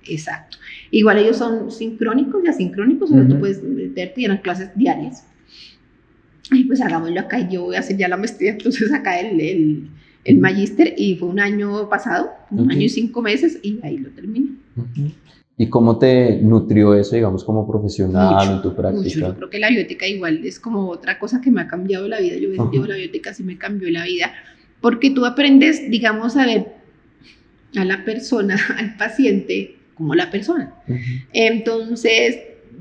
Exacto. Igual ellos son sincrónicos y asincrónicos, o sea, tú puedes meterte y eran clases diarias. Y pues hagámoslo acá, y yo voy a hacer ya la maestría, entonces acá el magíster, y fue un año pasado, un año y 5 meses, y ahí lo terminé. ¿Y cómo te nutrió eso, digamos, como profesional en tu práctica? Mucho. Yo creo que la bioética igual es como otra cosa que me ha cambiado la vida. Yo digo, la bioética sí me cambió la vida, porque tú aprendes, digamos, a ver a la persona, al paciente, como la persona. Entonces,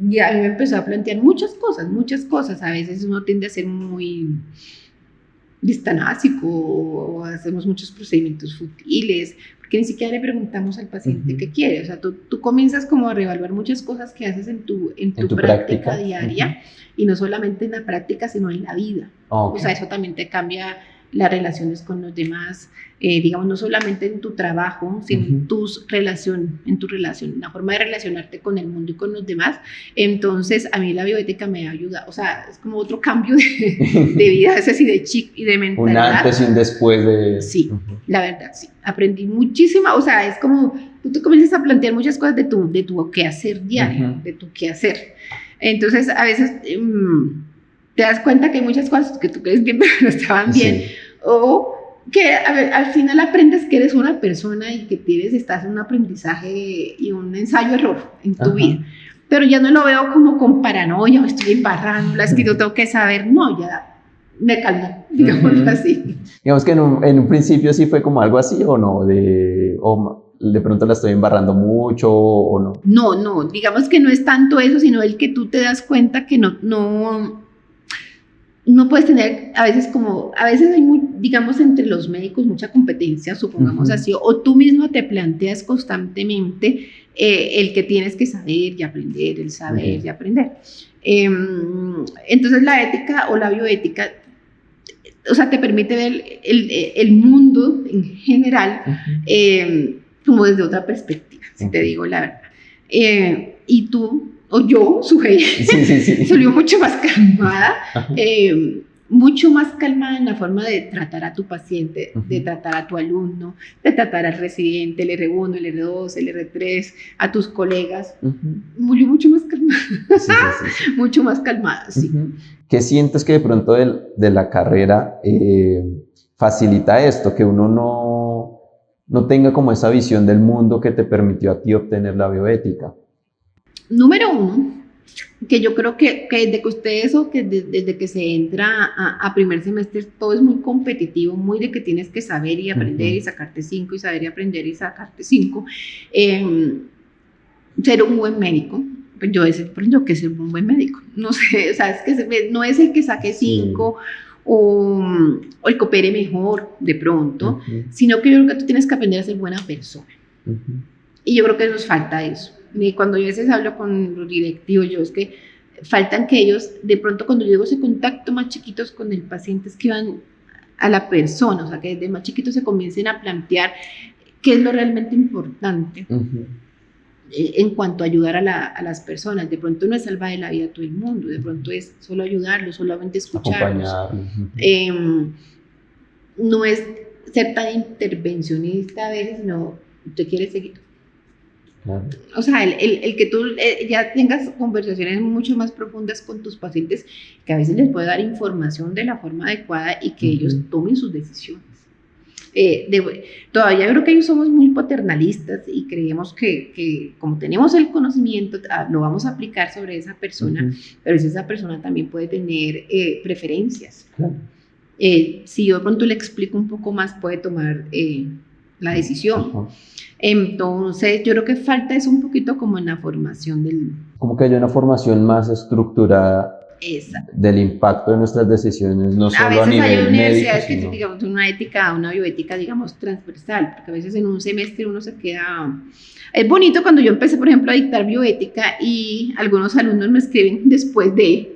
ya a mí me empezó a plantear muchas cosas. A veces uno tiende a ser muy distanásico, o hacemos muchos procedimientos futiles, porque ni siquiera le preguntamos al paciente qué quiere. O sea, tú comienzas como a reevaluar muchas cosas que haces en tu práctica diaria, y no solamente en la práctica, sino en la vida. O sea, eso también te cambia las relaciones con los demás, digamos, no solamente en tu trabajo, sino en tu relación, la forma de relacionarte con el mundo y con los demás. Entonces, a mí la bioética me ayuda, o sea, es como otro cambio de vida, es así, de chip y de mentalidad. Un antes y un después de... Sí, la verdad, sí. Aprendí muchísimo, o sea, es como, tú te comienzas a plantear muchas cosas de tu quehacer diario, de tu quehacer. Entonces, a veces... te das cuenta que hay muchas cosas que tú crees bien, pero no estaban bien, o que al final aprendes que eres una persona y que estás en un aprendizaje y un ensayo-error en tu vida, pero ya no lo veo como con paranoia, o estoy embarrando, es que yo tengo que saber, no, ya me calmó, digámoslo así. Digamos que en un principio sí fue como algo así, ¿o no? De pronto la estoy embarrando mucho, ¿o no? No, digamos que no es tanto eso, sino el que tú te das cuenta que no puedes tener, a veces hay digamos, entre los médicos mucha competencia, supongamos así, o tú mismo te planteas constantemente el que tienes que saber y aprender, el saber y aprender. Entonces la ética o la bioética, o sea, te permite ver el mundo en general como desde otra perspectiva, si te digo la verdad. Y tú... o yo, salió mucho más calmada, mucho más calmada en la forma de tratar a tu paciente, de tratar a tu alumno, de tratar al residente, el R1, el R2, el R3, a tus colegas, mucho más calmada, mucho más calmada, sí. ¿Qué sientes que de pronto de la carrera facilita esto, que uno no tenga como esa visión del mundo que te permitió a ti obtener la bioética? Número uno, que yo creo que desde que ustedes o que desde que se entra a primer semestre todo es muy competitivo, muy de que tienes que saber y aprender y sacarte 5 y saber y aprender y sacarte 5. Ser un buen médico, pues yo que ser un buen médico, no sé, o sea, es que no es el que saque 5 o el que opere mejor de pronto, sino que yo creo que tú tienes que aprender a ser buena persona. Y yo creo que nos falta eso. Y cuando yo a veces hablo con los directivos, es que faltan que ellos, de pronto cuando yo llego ese contacto más chiquitos con el paciente, es que van a la persona, o sea, que desde más chiquitos se comiencen a plantear qué es lo realmente importante en cuanto a ayudar a las personas. De pronto no es salvar la vida a todo el mundo, de pronto es solo ayudarlos, solamente escucharlos. No es ser tan intervencionista a veces, sino te quieres seguir. Claro. O sea, el que tú ya tengas conversaciones mucho más profundas con tus pacientes, que a veces les puede dar información de la forma adecuada y que ellos tomen sus decisiones. Todavía creo que ellos somos muy paternalistas y creemos que como tenemos el conocimiento, lo vamos a aplicar sobre esa persona, pero esa persona también puede tener preferencias. Claro. Si yo de pronto le explico un poco más, puede tomar la decisión. Entonces, yo creo que falta es un poquito como en la formación del... Como que haya una formación más estructurada del impacto de nuestras decisiones, no solo a nivel médico. A veces hay universidades que tienen, digamos, una ética, una bioética, digamos, transversal, porque a veces en un semestre uno se queda... Es bonito cuando yo empecé, por ejemplo, a dictar bioética y algunos alumnos me escriben después de...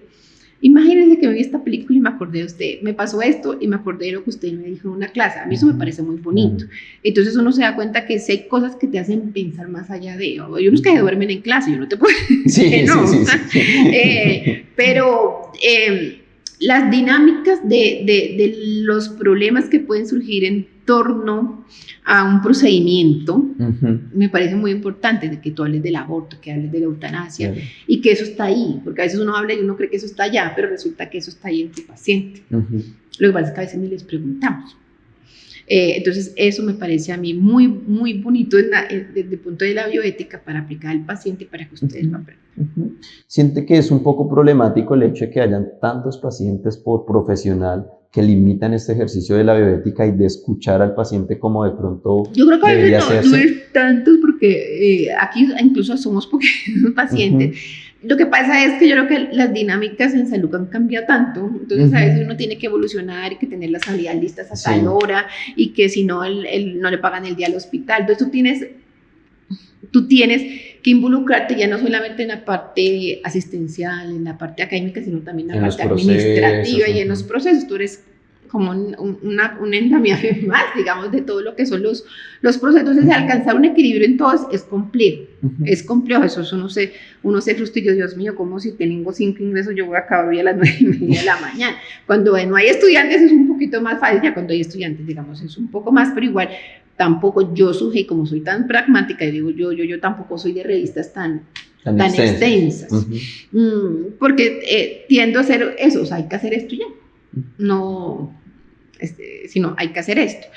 Imagínense que vi esta película y me acordé de usted, me pasó esto y me acordé de lo que usted me dijo en una clase. A mí eso me parece muy bonito. Entonces uno se da cuenta que hay cosas que te hacen pensar más allá de... Hay unos que duermen en clase, yo no te puedo decir que no. Pero las dinámicas de los problemas que pueden surgir en torno a un procedimiento me parece muy importante, de que tú hables del aborto, que hables de la eutanasia y que eso está ahí, porque a veces uno habla y uno cree que eso está allá, pero resulta que eso está ahí en tu paciente. Lo que pasa es que a veces ni les preguntamos. Entonces eso me parece a mí muy, muy bonito desde el punto de la bioética para aplicar al paciente y para que ustedes lo aprendan. ¿Siente que es un poco problemático el hecho de que hayan tantos pacientes por profesional que limitan este ejercicio de la bioética y de escuchar al paciente como de pronto yo creo que debería hacerse? No es tantos, porque aquí incluso somos poquitos pacientes. Lo que pasa es que yo creo que las dinámicas en salud han cambiado tanto, entonces a veces uno tiene que evolucionar y que tener las salidas listas a tal hora y que si no, no le pagan el día al hospital. Entonces tú tienes que involucrarte ya no solamente en la parte asistencial, en la parte académica, sino también en la parte administrativa y en los procesos. Tú eres como un endamiaje más, digamos, de todo lo que son los procesos. Entonces, alcanzar un equilibrio en todos es complejo. Es complejo. Eso uno se frustra y yo, Dios mío, como si tengo 5 ingresos, yo voy a acabar hoy a las 9:30 de la mañana. Cuando no hay estudiantes es un poquito más fácil, ya cuando hay estudiantes, digamos, es un poco más, pero igual tampoco yo como soy tan pragmática, digo, yo tampoco soy de revistas tan extensas. Porque tiendo a hacer eso, o sea, hay que hacer esto ya. No, sino hay que hacer esto.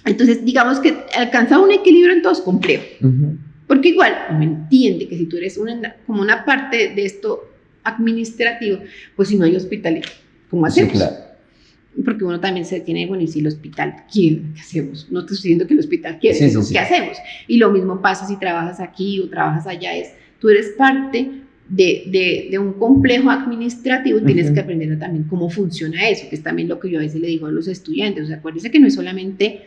Entonces, digamos que alcanzar un equilibrio en todo es complejo. Porque igual uno entiende que si tú eres como una parte de esto administrativo, pues si no hay hospitales, ¿cómo hacemos? Sí, claro. Porque uno también se tiene, bueno, y si el hospital quiere, ¿qué hacemos? No estoy diciendo que el hospital quiere, sino ¿qué hacemos? Y lo mismo pasa si trabajas aquí o trabajas allá, tú eres parte de un complejo administrativo, tienes que aprender también cómo funciona eso, que es también lo que yo a veces le digo a los estudiantes. O sea, acuérdense que no es solamente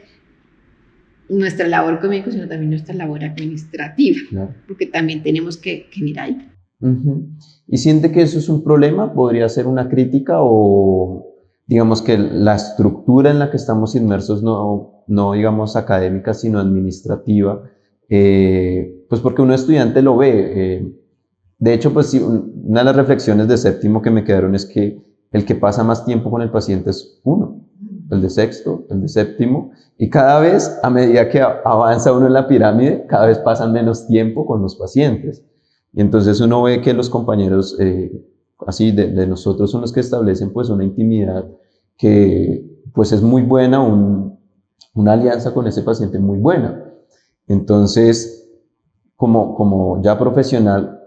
nuestra labor como médicos, sino también nuestra labor administrativa, porque también tenemos que ir ahí. ¿Y siente que eso es un problema? ¿Podría ser una crítica o digamos que la estructura en la que estamos inmersos no digamos académica, sino administrativa? Pues porque un estudiante lo ve. De hecho, pues una de las reflexiones de séptimo que me quedaron es que el que pasa más tiempo con el paciente es uno, el de sexto, el de séptimo, y cada vez, a medida que avanza uno en la pirámide, cada vez pasan menos tiempo con los pacientes. Y entonces uno ve que los compañeros, así de nosotros, son los que establecen pues una intimidad que pues es muy buena, una alianza con ese paciente muy buena. Entonces, como ya profesional,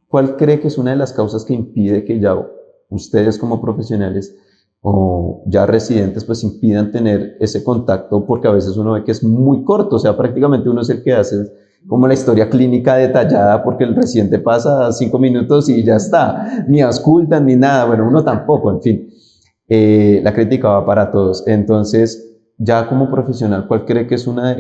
¿cuál cree que es una de las causas que impide que ya ustedes como profesionales o ya residentes pues impidan tener ese contacto? Porque a veces uno ve que es muy corto, o sea, prácticamente uno es el que hace como la historia clínica detallada, porque el residente pasa 5 minutos y ya está, ni auscultan ni nada, bueno, uno tampoco, en fin. La crítica va para todos. Entonces, ya como profesional, ¿cuál cree que es una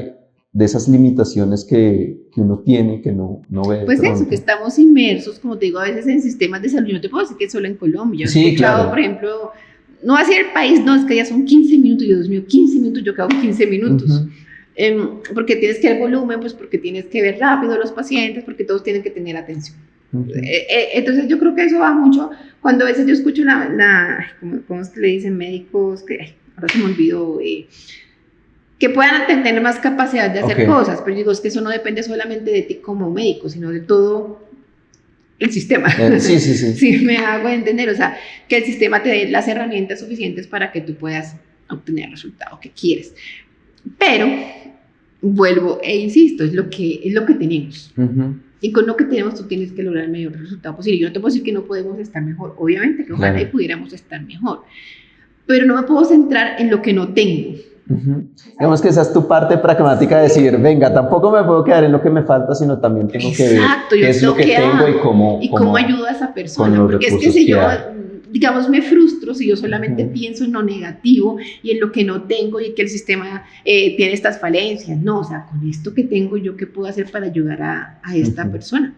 de esas limitaciones que uno tiene, que no ve? Pues eso, que estamos inmersos, como te digo, a veces en sistemas de salud. Yo no te puedo decir que solo en Colombia. Yo he escuchado, claro, por ejemplo, no hacia el país, no, es que ya son 15 minutos, Dios mío, 15 minutos, yo quedo 15 minutos. Porque tienes que ver volumen, pues porque tienes que ver rápido a los pacientes, porque todos tienen que tener atención. Entonces yo creo que eso va mucho, cuando a veces yo escucho ¿cómo es que le dicen? Médicos, que ahora se me olvidó, que puedan tener más capacidad de hacer cosas, pero digo, es que eso no depende solamente de ti como médico, sino de todo el sistema. Sí, me hago entender, o sea, que el sistema te dé las herramientas suficientes para que tú puedas obtener el resultado que quieres. Pero vuelvo e insisto, es lo que tenemos. Y con lo que tenemos tú tienes que lograr el mayor resultado posible. Yo no te puedo decir que no podemos estar mejor, obviamente que ojalá y pudiéramos estar mejor, pero no me puedo centrar en lo que no tengo. Digamos que esa es tu parte pragmática de decir, venga, tampoco me puedo quedar en lo que me falta, sino también tengo que ver qué es lo que tengo y cómo ayudo a esa persona, porque es que si yo, digamos, me frustro si yo solamente pienso en lo negativo y en lo que no tengo y que el sistema tiene estas falencias. No, o sea, con esto que tengo, ¿yo qué puedo hacer para ayudar a esta persona?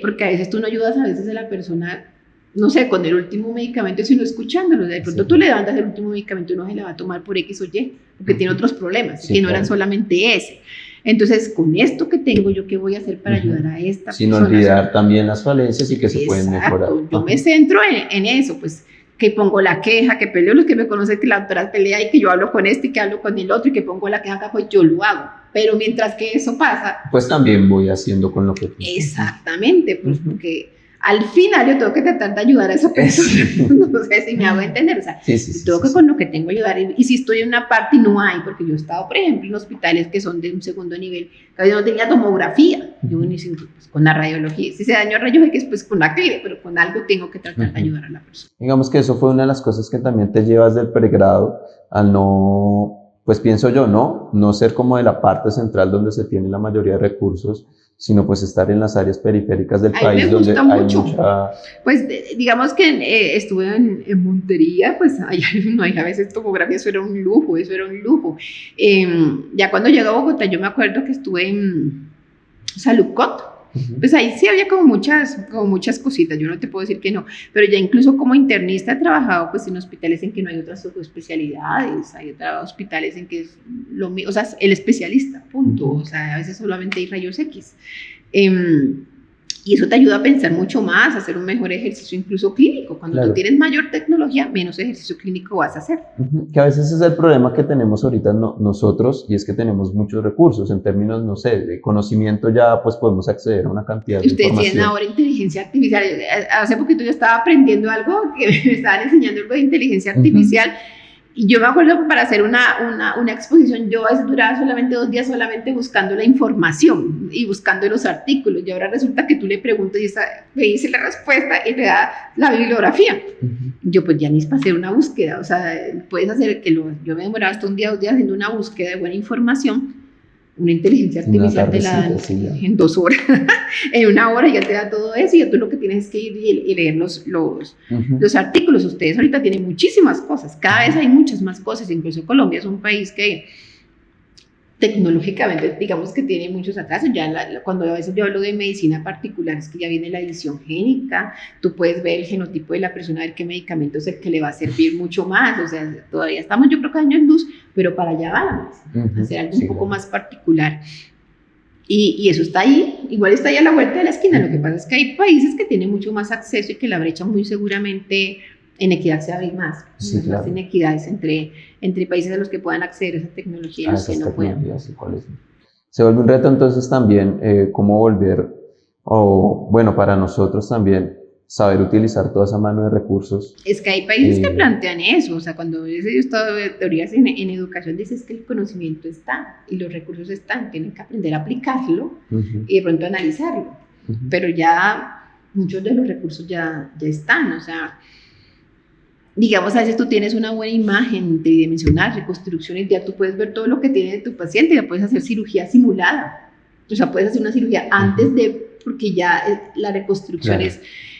Porque a veces tú no ayudas a veces a la persona, no sé, con el último medicamento, sino escuchándolo. De pronto tú le das el último medicamento y no se le va a tomar por X o Y, porque tiene otros problemas, que no eran solamente ese. Entonces, con esto que tengo, ¿yo qué voy a hacer para ayudar a esta persona? Sin olvidar también las falencias y que se pueden mejorar. Yo me centro en eso, pues, que pongo la queja, que peleo, los que me conocen que la doctora pelea y que yo hablo con este y que hablo con el otro y que pongo la queja acá, pues yo lo hago. Pero mientras que eso pasa, pues también voy haciendo con lo que tú. Exactamente, pues porque al final yo tengo que tratar de ayudar a esa persona. No sé si me hago entender, o sea, tengo que con lo que tengo ayudar. Y si estoy en una parte y no hay, porque yo he estado, por ejemplo, en hospitales que son de un segundo nivel, que yo no tenía tomografía, yo pues, con la radiología, si se dañó rayos X, pues con la clive, pero con algo tengo que tratar de ayudar a la persona. Digamos que eso fue una de las cosas que también te llevas del pregrado, al no, pues pienso yo, no ser como de la parte central donde se tiene la mayoría de recursos, sino pues estar en las áreas periféricas del país donde hay mucha... Pues digamos que estuve en Montería, pues allá no hay a veces tomografía, eso era un lujo. Ya cuando llegué a Bogotá, yo me acuerdo que estuve en Saludcot, pues ahí sí había como muchas cositas, yo no te puedo decir que no, pero ya incluso como internista he trabajado pues en hospitales en que no hay otras subespecialidades, hay otros hospitales en que es lo mismo, o sea, el especialista, punto, o sea, a veces solamente hay rayos X. Y eso te ayuda a pensar mucho más, a hacer un mejor ejercicio incluso clínico. Cuando tú tienes mayor tecnología, menos ejercicio clínico vas a hacer. Que a veces es el problema que tenemos ahorita nosotros, y es que tenemos muchos recursos en términos, no sé, de conocimiento. Ya pues podemos acceder a una cantidad de información. Ustedes tienen ahora inteligencia artificial. Hace poquito yo estaba aprendiendo algo, que me estaban enseñando algo de inteligencia artificial. Y yo me acuerdo que para hacer una exposición yo a veces duraba solamente 2 días solamente buscando la información y buscando los artículos, y ahora resulta que tú le preguntas y me dice la respuesta y te da la bibliografía. Yo pues ya ni para hacer una búsqueda, o sea, puedes hacer que yo me demoraba hasta 1 día, 2 días haciendo una búsqueda de buena información. Una inteligencia artificial te la dan en 2 horas, en 1 hora ya te da todo eso, y tú lo que tienes que ir y leer los artículos. Ustedes ahorita tienen muchísimas cosas, cada vez hay muchas más cosas, incluso Colombia es un país que tecnológicamente digamos que tiene muchos atrasos. Ya cuando a veces yo hablo de medicina particular, es que ya viene la edición génica, tú puedes ver el genotipo de la persona, ver qué medicamento es el que le va a servir mucho más, o sea, todavía estamos yo creo que años luz, pero para allá vamos, hacer algo un poco más particular. Y eso está ahí, igual está ahí a la vuelta de la esquina. Lo que pasa es que hay países que tienen mucho más acceso y que la brecha muy seguramente en equidad se va a abrir más, más inequidades entre países a los que puedan acceder a esa tecnología y los que no puedan. Se vuelve un reto entonces también cómo volver, o bueno, para nosotros también, saber utilizar toda esa mano de recursos. Es que hay países que plantean eso, o sea, cuando yo he estado de teorías en educación, dices que el conocimiento está y los recursos están, tienen que aprender a aplicarlo y de pronto analizarlo, pero ya muchos de los recursos ya están, o sea, digamos, a veces tú tienes una buena imagen tridimensional, reconstrucciones, ya tú puedes ver todo lo que tiene tu paciente, ya puedes hacer cirugía simulada, o sea, puedes hacer una cirugía antes de, porque ya la reconstrucción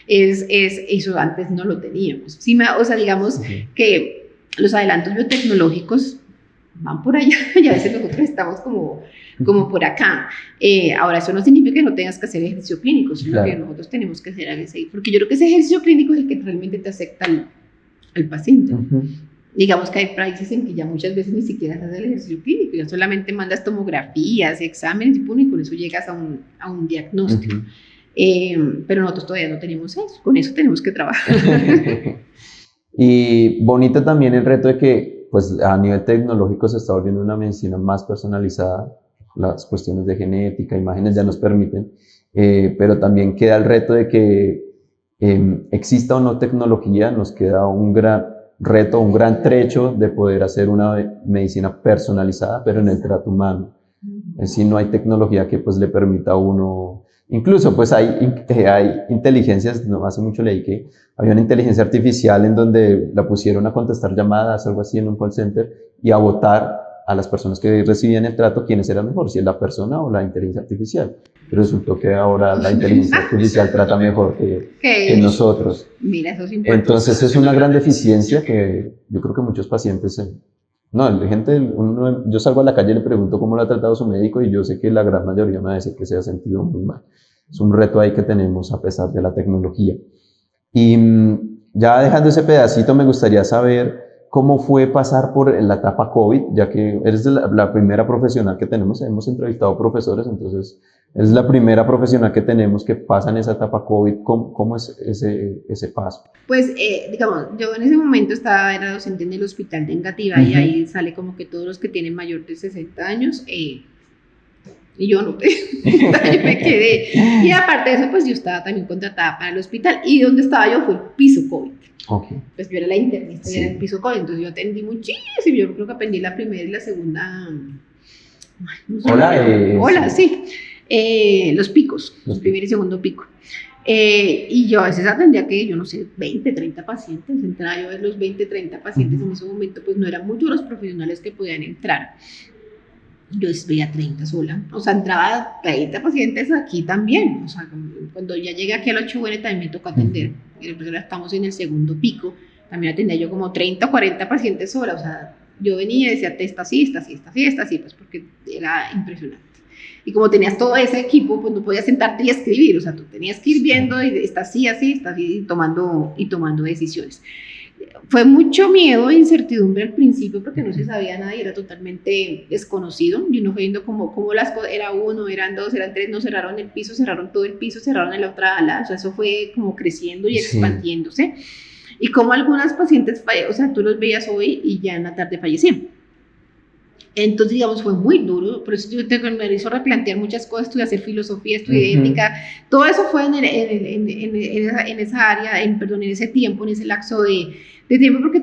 eso antes no lo teníamos. Sí, o sea, digamos que los adelantos biotecnológicos van por allá y a veces nosotros estamos como por acá. Ahora, eso no significa que no tengas que hacer ejercicio clínico, sino que nosotros tenemos que hacer ese, porque yo creo que ese ejercicio clínico es el que realmente te afecta al paciente. Digamos que hay países en que ya muchas veces ni siquiera haces el ejercicio clínico, ya solamente mandas tomografías, exámenes y con eso llegas a un diagnóstico. Pero nosotros todavía no tenemos eso, con eso tenemos que trabajar. Y bonito también el reto de que pues, a nivel tecnológico se está volviendo una medicina más personalizada, las cuestiones de genética, imágenes ya nos permiten, pero también queda el reto de que exista o no tecnología, nos queda un gran reto, un gran trecho de poder hacer una medicina personalizada, pero en el trato humano. Es decir, no hay tecnología que pues le permita a uno. Incluso pues hay inteligencias, no hace mucho leí que había una inteligencia artificial en donde la pusieron a contestar llamadas, algo así en un call center, y a votar a las personas que recibían el trato quiénes eran mejor, si es la persona o la inteligencia artificial. Pero resultó que ahora la inteligencia artificial trata mejor que nosotros. Mira, eso es importante. Entonces es una gran deficiencia que yo creo que muchos pacientes... yo salgo a la calle y le pregunto cómo lo ha tratado su médico y yo sé que la gran mayoría me dice que se ha sentido muy mal. Es un reto ahí que tenemos a pesar de la tecnología. Y ya dejando ese pedacito, me gustaría saber cómo fue pasar por la etapa COVID, ya que eres la primera profesional que tenemos. Hemos entrevistado profesores, entonces eres la primera profesional que tenemos que pasa en esa etapa COVID. ¿Cómo es ese paso? Pues, digamos, yo en ese momento era docente en el hospital de Engativá y ahí sale como que todos los que tienen mayor de 60 años, y yo no yo me quedé. Y aparte de eso, pues yo estaba también contratada para el hospital y donde estaba yo fue el piso COVID. Pues yo era la internista y era el piso COVID, entonces yo atendí muchísimo, yo creo que aprendí la primera y la segunda. No sé, hola, sí. Los picos, el primer y segundo pico. Y yo a veces atendía que, yo no sé, 20, 30 pacientes, entraba yo a ver los 20, 30 pacientes, en ese momento pues no eran muchos los profesionales que podían entrar, yo veía 30 sola, o sea, entraba 30 pacientes aquí también, o sea, cuando ya llegué aquí al 8UN también me tocó atender, y pues ahora estamos en el segundo pico, también atendía yo como 30 o 40 pacientes sola, o sea, yo venía y decía, esta sí, pues porque era impresionante. Y como tenías todo ese equipo, pues no podías sentarte y escribir, o sea, tú tenías que ir viendo y está así, y tomando decisiones. Fue mucho miedo e incertidumbre al principio porque no se sabía nada y era totalmente desconocido. Y uno fue viendo cómo las cosas, era uno, eran dos, eran tres, no cerraron el piso, cerraron todo el piso, cerraron en la otra ala, o sea, eso fue como creciendo y expandiéndose. Y como algunas pacientes, o sea, tú los veías hoy y ya en la tarde fallecían. Entonces, digamos, fue muy duro, por eso me hizo replantear muchas cosas, estudié hacer filosofía, estudié ética, todo eso fue en esa área, en ese tiempo, en ese lapso de tiempo, porque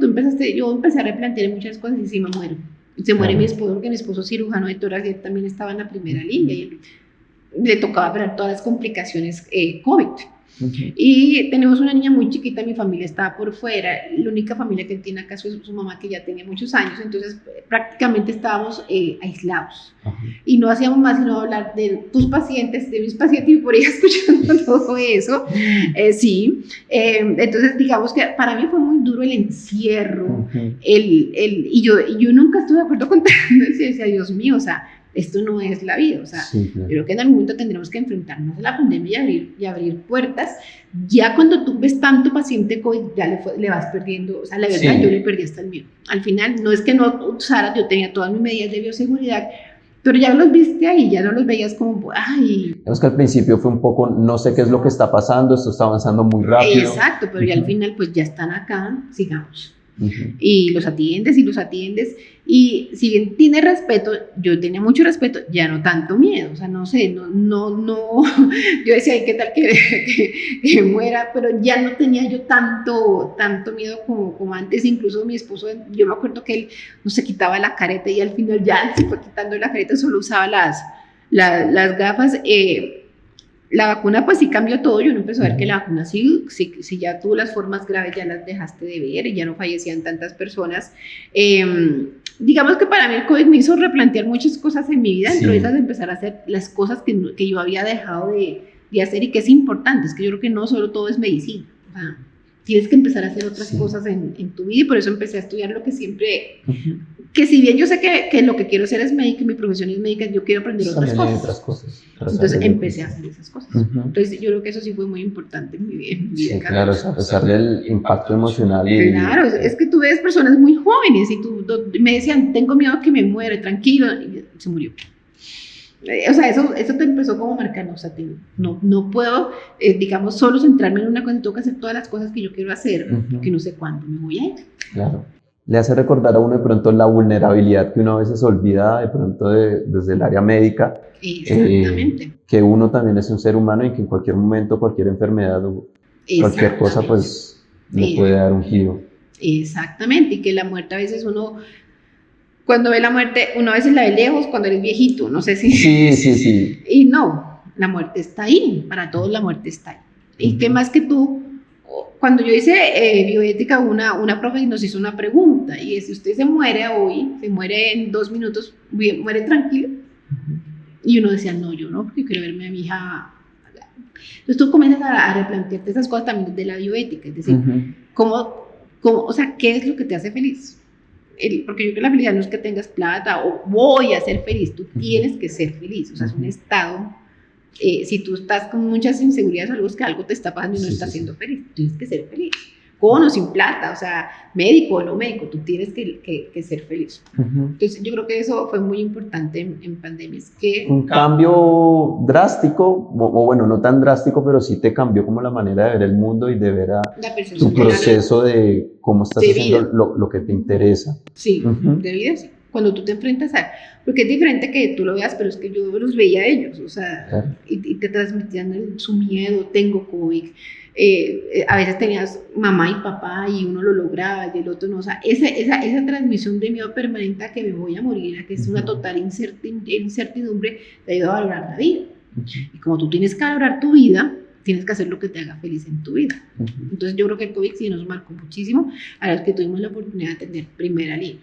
yo empecé a replantear muchas cosas y sí me muero. Se muere mi esposo, porque mi esposo es cirujano de tórax, él también estaba en la primera línea y le tocaba ver todas las complicaciones COVID. Y tenemos una niña muy chiquita, mi familia estaba por fuera, la única familia que tiene acá es su mamá que ya tenía muchos años, entonces prácticamente estábamos aislados y no hacíamos más sino hablar de tus pacientes, de mis pacientes y por ahí escuchando todo eso, entonces digamos que para mí fue muy duro el encierro, y yo nunca estuve de acuerdo con decía, Dios mío, o sea, esto no es la vida, o sea, yo creo que en algún momento tendremos que enfrentarnos a la pandemia y abrir puertas. Ya cuando tú ves tanto paciente COVID, ya le vas perdiendo, o sea, la verdad yo le perdí hasta el miedo. Al final, no es que no usara, yo tenía todas mis medidas de bioseguridad, pero ya los viste ahí, ya no los veías como, ay. Es que al principio fue un poco, no sé qué es lo que está pasando, esto está avanzando muy rápido. Exacto, pero ya al final, pues ya están acá, sigamos. Y los atiendes y los atiendes. Y si bien tiene respeto, yo tenía mucho respeto, ya no tanto miedo. O sea, no sé, no. Yo decía, ay, ¿qué tal que muera? Pero ya no tenía yo tanto miedo como antes. Incluso mi esposo, yo me acuerdo que él no se quitaba la careta y al final ya se fue quitando la careta, solo usaba las gafas. La vacuna pues sí cambió todo, yo no empecé a ver que la vacuna sí ya tuvo las formas graves, ya las dejaste de ver y ya no fallecían tantas personas. Digamos que para mí el COVID me hizo replantear muchas cosas en mi vida, dentro de esas de empezar a hacer las cosas que yo había dejado de hacer y que es importante, es que yo creo que no solo todo es medicina, o sea, tienes que empezar a hacer otras cosas en tu vida y por eso empecé a estudiar lo que siempre, que si bien yo sé que lo que quiero hacer es médica, mi profesión es médica, yo quiero aprender otras cosas. Entonces empecé a hacer esas cosas. Entonces yo creo que eso sí fue muy importante en mi vida. Sí, claro, a pesar del impacto emocional. Claro, es que tú ves personas muy jóvenes y me decían, tengo miedo a que me muera, tranquilo, y se murió. O sea, eso te empezó como marcando, o sea, no puedo, digamos, solo centrarme en una cosa, tengo que hacer todas las cosas que yo quiero hacer, que no sé cuándo me voy a ir. Claro. Le hace recordar a uno de pronto la vulnerabilidad que uno a veces olvida de pronto desde el área médica. Exactamente. Que uno también es un ser humano y que en cualquier momento, cualquier enfermedad o cualquier cosa, pues le puede dar un giro. Exactamente, y que la muerte a veces cuando ve la muerte, uno a veces la ve lejos cuando eres viejito, no sé si... Sí. Y no, la muerte está ahí, para todos la muerte está ahí. Y qué más que tú, cuando yo hice bioética, una profe nos hizo una pregunta, y es, si usted se muere hoy, se muere en 2 minutos, muere tranquilo. Y uno decía, no, yo no, porque quiero verme a mi hija. Entonces tú comienzas a replantearte esas cosas también desde la bioética, es decir, o sea, ¿qué es lo que te hace feliz? Porque yo creo que la felicidad no es que tengas plata o voy a ser feliz, tú tienes que ser feliz, o sea, es un estado, si tú estás con muchas inseguridades o algo, es que algo te está pasando y no estás siendo feliz, tienes que ser feliz, con o sin plata, o sea, médico o no médico, tú tienes que ser feliz. Entonces yo creo que eso fue muy importante en pandemia, es que... Un cambio drástico, o bueno, no tan drástico, pero sí te cambió como la manera de ver el mundo y de ver tu proceso de cómo estás haciendo lo que te interesa. Sí, de vida sí. Cuando tú te enfrentas porque es diferente que tú lo veas, pero es que yo los veía a ellos, o sea, claro. y te transmitían su miedo, tengo COVID. A veces tenías mamá y papá y uno lo lograba y el otro no, o sea, esa transmisión de miedo permanente a que me voy a morir, a que es una total incertidumbre, te ayuda a valorar la vida. Y como tú tienes que valorar tu vida, tienes que hacer lo que te haga feliz en tu vida. Entonces yo creo que el COVID sí nos marcó muchísimo a los que tuvimos la oportunidad de tener primera línea.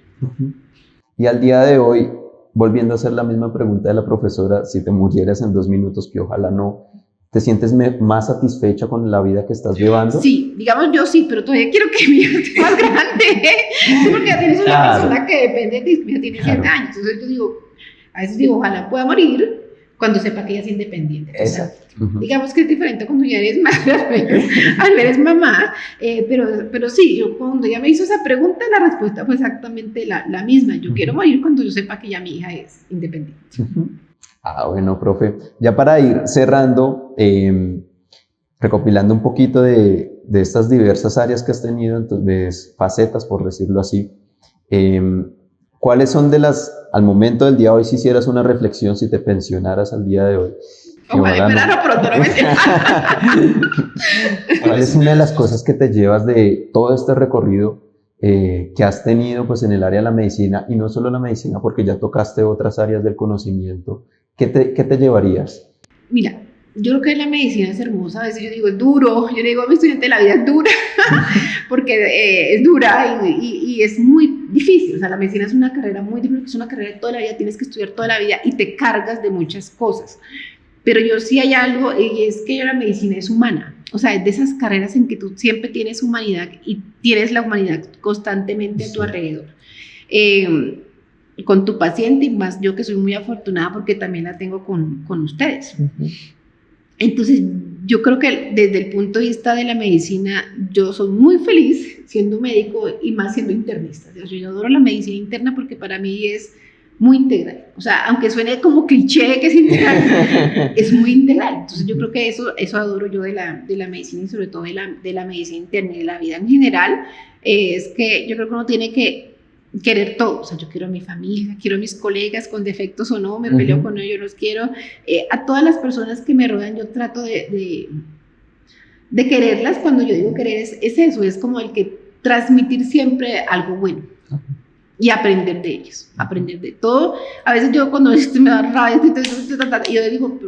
Y al día de hoy, volviendo a hacer la misma pregunta de la profesora, si te murieras en 2 minutos, que ojalá no, ¿te sientes más satisfecha con la vida que estás llevando? Sí, digamos yo sí, pero todavía quiero que mi hija esté más grande, sí, porque ya tienes una persona que depende de ti, mi hija tiene 7 años, entonces yo digo, a veces digo, ojalá pueda morir cuando sepa que ella es independiente. Exacto. Digamos que es diferente cuando ya eres madre, al ver es mamá, pero sí, yo cuando ella me hizo esa pregunta, la respuesta fue exactamente la misma, yo quiero morir cuando yo sepa que ya mi hija es independiente. Bueno, profe, ya para ir cerrando, recopilando un poquito de estas diversas áreas que has tenido, entonces, facetas, por decirlo así, ¿cuáles son al momento del día de hoy, si hicieras una reflexión, si te pensionaras al día de hoy? Ojalá esperara pronto, no me ¿Cuál es una de las cosas que te llevas de todo este recorrido que has tenido pues, en el área de la medicina, y no solo la medicina, porque ya tocaste otras áreas del conocimiento? ¿Qué te llevarías? Mira, yo creo que la medicina es hermosa, a veces yo digo es duro, yo le digo a mi estudiante la vida es dura, porque es dura y es muy difícil, o sea, la medicina es una carrera muy difícil, es una carrera de toda la vida, tienes que estudiar toda la vida y te cargas de muchas cosas, pero yo sí hay algo, y es que la medicina es humana, o sea, es de esas carreras en que tú siempre tienes humanidad y tienes la humanidad constantemente a tu alrededor. Con tu paciente, y más yo que soy muy afortunada porque también la tengo con ustedes. Entonces, yo creo que desde el punto de vista de la medicina, yo soy muy feliz siendo médico y más siendo internista. Yo adoro la medicina interna porque para mí es muy integral. O sea, aunque suene como cliché que es integral, es muy integral. Entonces, yo creo que eso adoro yo de la medicina y sobre todo de la medicina interna y de la vida en general. es que yo creo que uno tiene que querer todo. O sea, yo quiero a mi familia, quiero a mis colegas con defectos o no, me peleo con ellos, yo los quiero. A todas las personas que me rodean, yo trato de quererlas. Cuando yo digo querer, es eso, es como el que transmitir siempre algo bueno. Y aprender de ellos, aprender de todo. A veces yo cuando me da rabia, yo digo,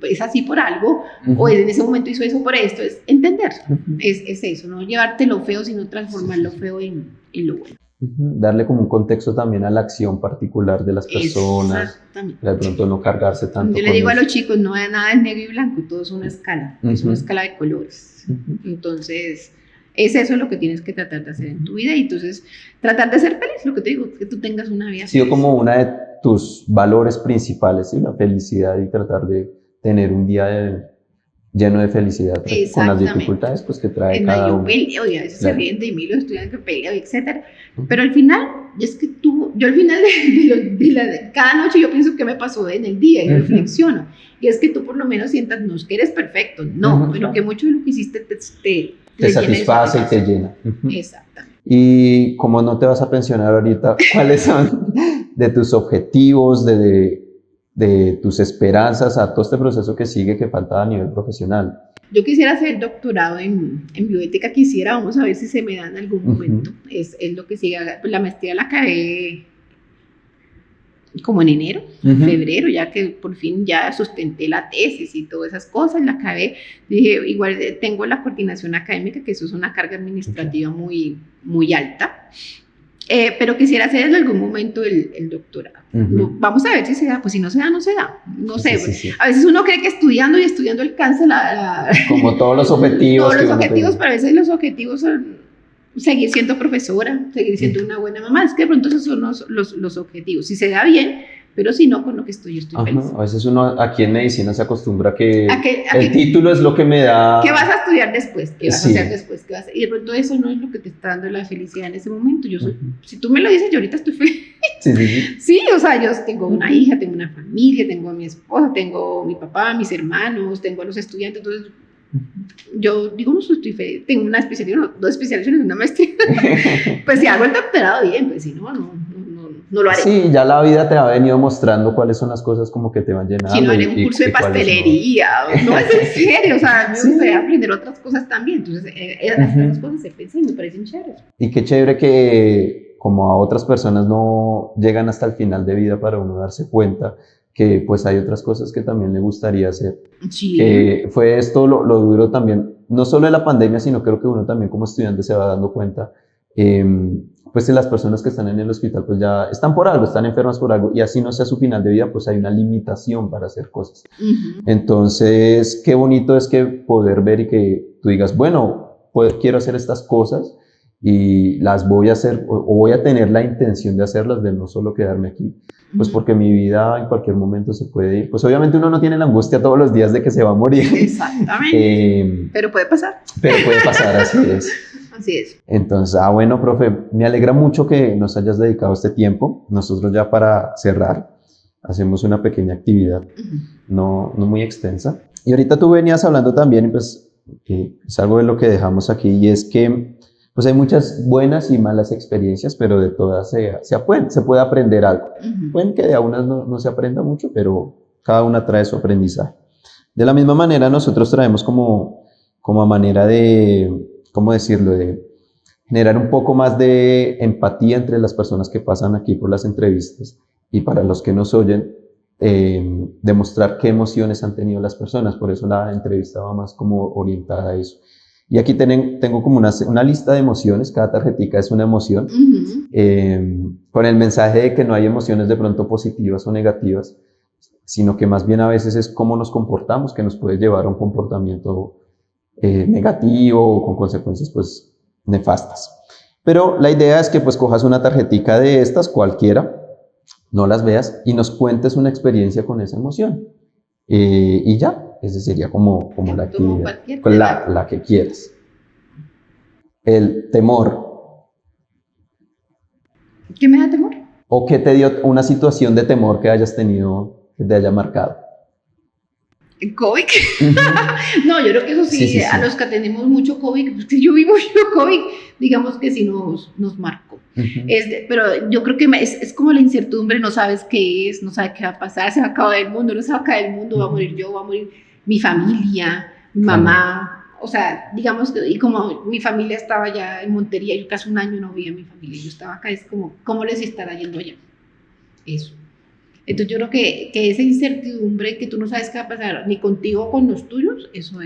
es así por algo, o en ese momento hizo eso por esto, es entender, es eso, no llevarte lo feo, sino transformar lo feo en lo bueno. Darle como un contexto también a la acción particular de las personas, de pronto no cargarse tanto. Yo le digo a los chicos, no hay nada en negro y blanco, todo es una escala, es una escala de colores. Entonces, es eso lo que tienes que tratar de hacer en tu vida, y entonces tratar de ser feliz, lo que te digo, que tú tengas una vida feliz. Ha sido como una de tus valores principales, ¿sí? La felicidad, y tratar de tener un día lleno de felicidad con las dificultades pues, que trae cada uno. Peleo, y a veces se ríen de mí los estudiantes que peleo, etc. Pero al final, es que yo al final de cada noche yo pienso qué me pasó en el día y reflexiono. Y es que tú por lo menos sientas, no es que eres perfecto, no, pero que mucho de lo que hiciste te satisface y te llena. Exactamente. Y como no te vas a pensionar ahorita, ¿cuáles son de tus objetivos, de tus esperanzas a todo este proceso que sigue, que falta a nivel profesional? Yo quisiera hacer doctorado en bioética, vamos a ver si se me da en algún momento. Es lo que sigue. La maestría la acabé como en enero, febrero, ya que por fin ya sustenté la tesis y todas esas cosas, la acabé. Dije, igual tengo la coordinación académica, que eso es una carga administrativa muy, muy alta. Pero quisiera hacer en algún momento el doctorado. Vamos a ver si se da, pues si no se da, no se da. No sé, sí. A veces uno cree que estudiando alcanza como todos los objetivos. Todos los objetivos, pero a veces los objetivos son seguir siendo profesora, seguir siendo una buena mamá. Es que de pronto esos son los objetivos. Si se da bien, pero si no, con lo que estoy feliz. A veces uno aquí en medicina se acostumbra a que el título es lo que me da... ¿Qué vas a estudiar después? ¿Qué vas a hacer después? Y de pronto eso no es lo que te está dando la felicidad en ese momento. Yo soy, si tú me lo dices, yo ahorita estoy feliz. Sí, o sea, yo tengo una hija, tengo una familia, tengo a mi esposa, tengo a mi papá, mis hermanos, tengo a los estudiantes, entonces... Yo digo, no estoy feliz, tengo una especialidad, 2 especializaciones, una maestría. Pues si hago el doctorado, bien, pues si no lo haré. Sí, ya la vida te ha venido mostrando cuáles son las cosas como que te van llenando. Si no haré un curso de pastelería, no es en serio, o sea, me gustaría aprender otras cosas también. Entonces, esas cosas se piensan y me parecen chéveres. Y qué chévere que como a otras personas no llegan hasta el final de vida para uno darse cuenta que pues hay otras cosas que también le gustaría hacer. Sí. Fue esto lo duro también, no solo de la pandemia, sino creo que uno también como estudiante se va dando cuenta, pues que las personas que están en el hospital pues ya están por algo, están enfermas por algo, y así no sea su final de vida, pues hay una limitación para hacer cosas. Entonces, qué bonito es que poder ver y que tú digas, bueno, quiero hacer estas cosas y las voy a hacer, o voy a tener la intención de hacerlas, de no solo quedarme aquí. Pues porque mi vida en cualquier momento se puede ir. Pues obviamente uno no tiene la angustia todos los días de que se va a morir. Exactamente. Pero puede pasar. Pero puede pasar, así es. Así es. Entonces, bueno, profe, me alegra mucho que nos hayas dedicado este tiempo. Nosotros ya para cerrar hacemos una pequeña actividad, no muy extensa. Y ahorita tú venías hablando también, pues es algo de lo que dejamos aquí, y es que pues hay muchas buenas y malas experiencias, pero de todas se puede aprender algo. Pueden que de a unas no se aprenda mucho, pero cada una trae su aprendizaje. De la misma manera, nosotros traemos como a manera de, ¿cómo decirlo?, de generar un poco más de empatía entre las personas que pasan aquí por las entrevistas, y para los que nos oyen, demostrar qué emociones han tenido las personas. Por eso la entrevista va más como orientada a eso. Y aquí tengo como una lista de emociones, cada tarjetica es una emoción, con el mensaje de que no hay emociones de pronto positivas o negativas, sino que más bien a veces es cómo nos comportamos, que nos puede llevar a un comportamiento negativo o con consecuencias pues nefastas. Pero la idea es que pues cojas una tarjetica de estas, cualquiera, no las veas, y nos cuentes una experiencia con esa emoción. Y ya. Esa sería como la actividad, la que quieras. El temor. ¿Qué me da temor? ¿O qué te dio una situación de temor que hayas tenido, que te haya marcado? ¿El COVID? Ujú. No, yo creo que eso sí, Sí, sí, sí. a los que tenemos mucho COVID, pues que yo vi mucho COVID, digamos que sí nos marcó. Ujú. Pero yo creo que es como la incertidumbre, no sabes qué es, no sabes qué va a pasar, se va a acabar el mundo, no se va a acabar el mundo, va a morir yo, va a morir mi familia, mi mamá. O sea, digamos que, y como mi familia estaba ya en Montería, yo casi un año no vi a mi familia, yo estaba acá, es como, ¿cómo les estará yendo allá? Eso. Entonces yo creo que esa incertidumbre que tú no sabes qué va a pasar, ni contigo o con los tuyos, eso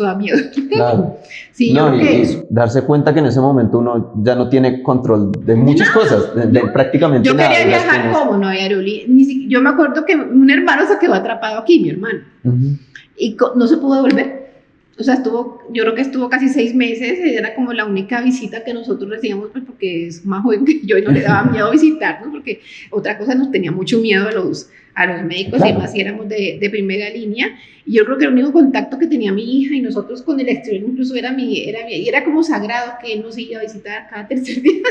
da miedo. Claro. Sí, yo No, creo que y eso. darse cuenta que en ese momento uno ya no tiene control de muchas cosas, de prácticamente Yo nada. quería de las que viajar como no había aerolínea. Yo me acuerdo que un hermano se quedó atrapado aquí, mi hermano, Ujú. y no se pudo devolver. O sea, yo creo que estuvo casi 6 meses, era como la única visita que nosotros recibíamos, pues porque es más joven que yo y no le daba miedo visitarnos, porque otra cosa nos tenía mucho miedo a los médicos, Claro. y además si éramos de primera línea. Y yo creo que el único contacto que tenía mi hija y nosotros con el exterior incluso y era como sagrado que él nos iba a visitar cada tercer día.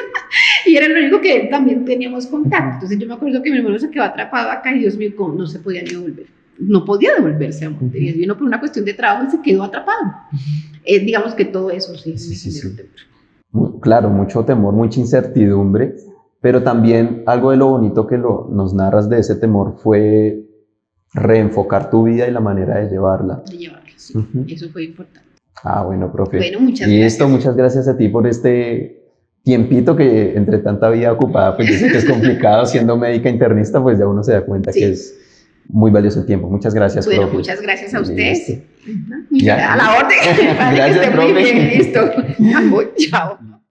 Y era lo único que también teníamos contacto. Entonces yo me acuerdo que mi hermano se quedó atrapado acá y Dios mío, ¿cómo no se podía ni devolver? No podía devolverse a Montería. Vino por una cuestión de trabajo y se quedó atrapado. Digamos que todo eso sí, Sí, me sí, generó sí. temor. Claro, mucho temor, mucha incertidumbre, pero también algo de lo bonito que nos narras de ese temor fue reenfocar tu vida y la manera de llevarla. De llevarlo, sí. Ujú. Eso fue importante. Ah, bueno, profe. Bueno, muchas Y gracias. esto, muchas gracias a ti por este tiempito que entre tanta vida ocupada, pues yo sé que es complicado siendo médica internista, pues ya uno se da cuenta Sí. que es muy valioso el tiempo. Muchas gracias, Bueno, profe. muchas gracias a ustedes. Listo. Ujú. Ya. A la orden. Parece que Gracias, esté muy profe. bien, listo. Ya voy, chao.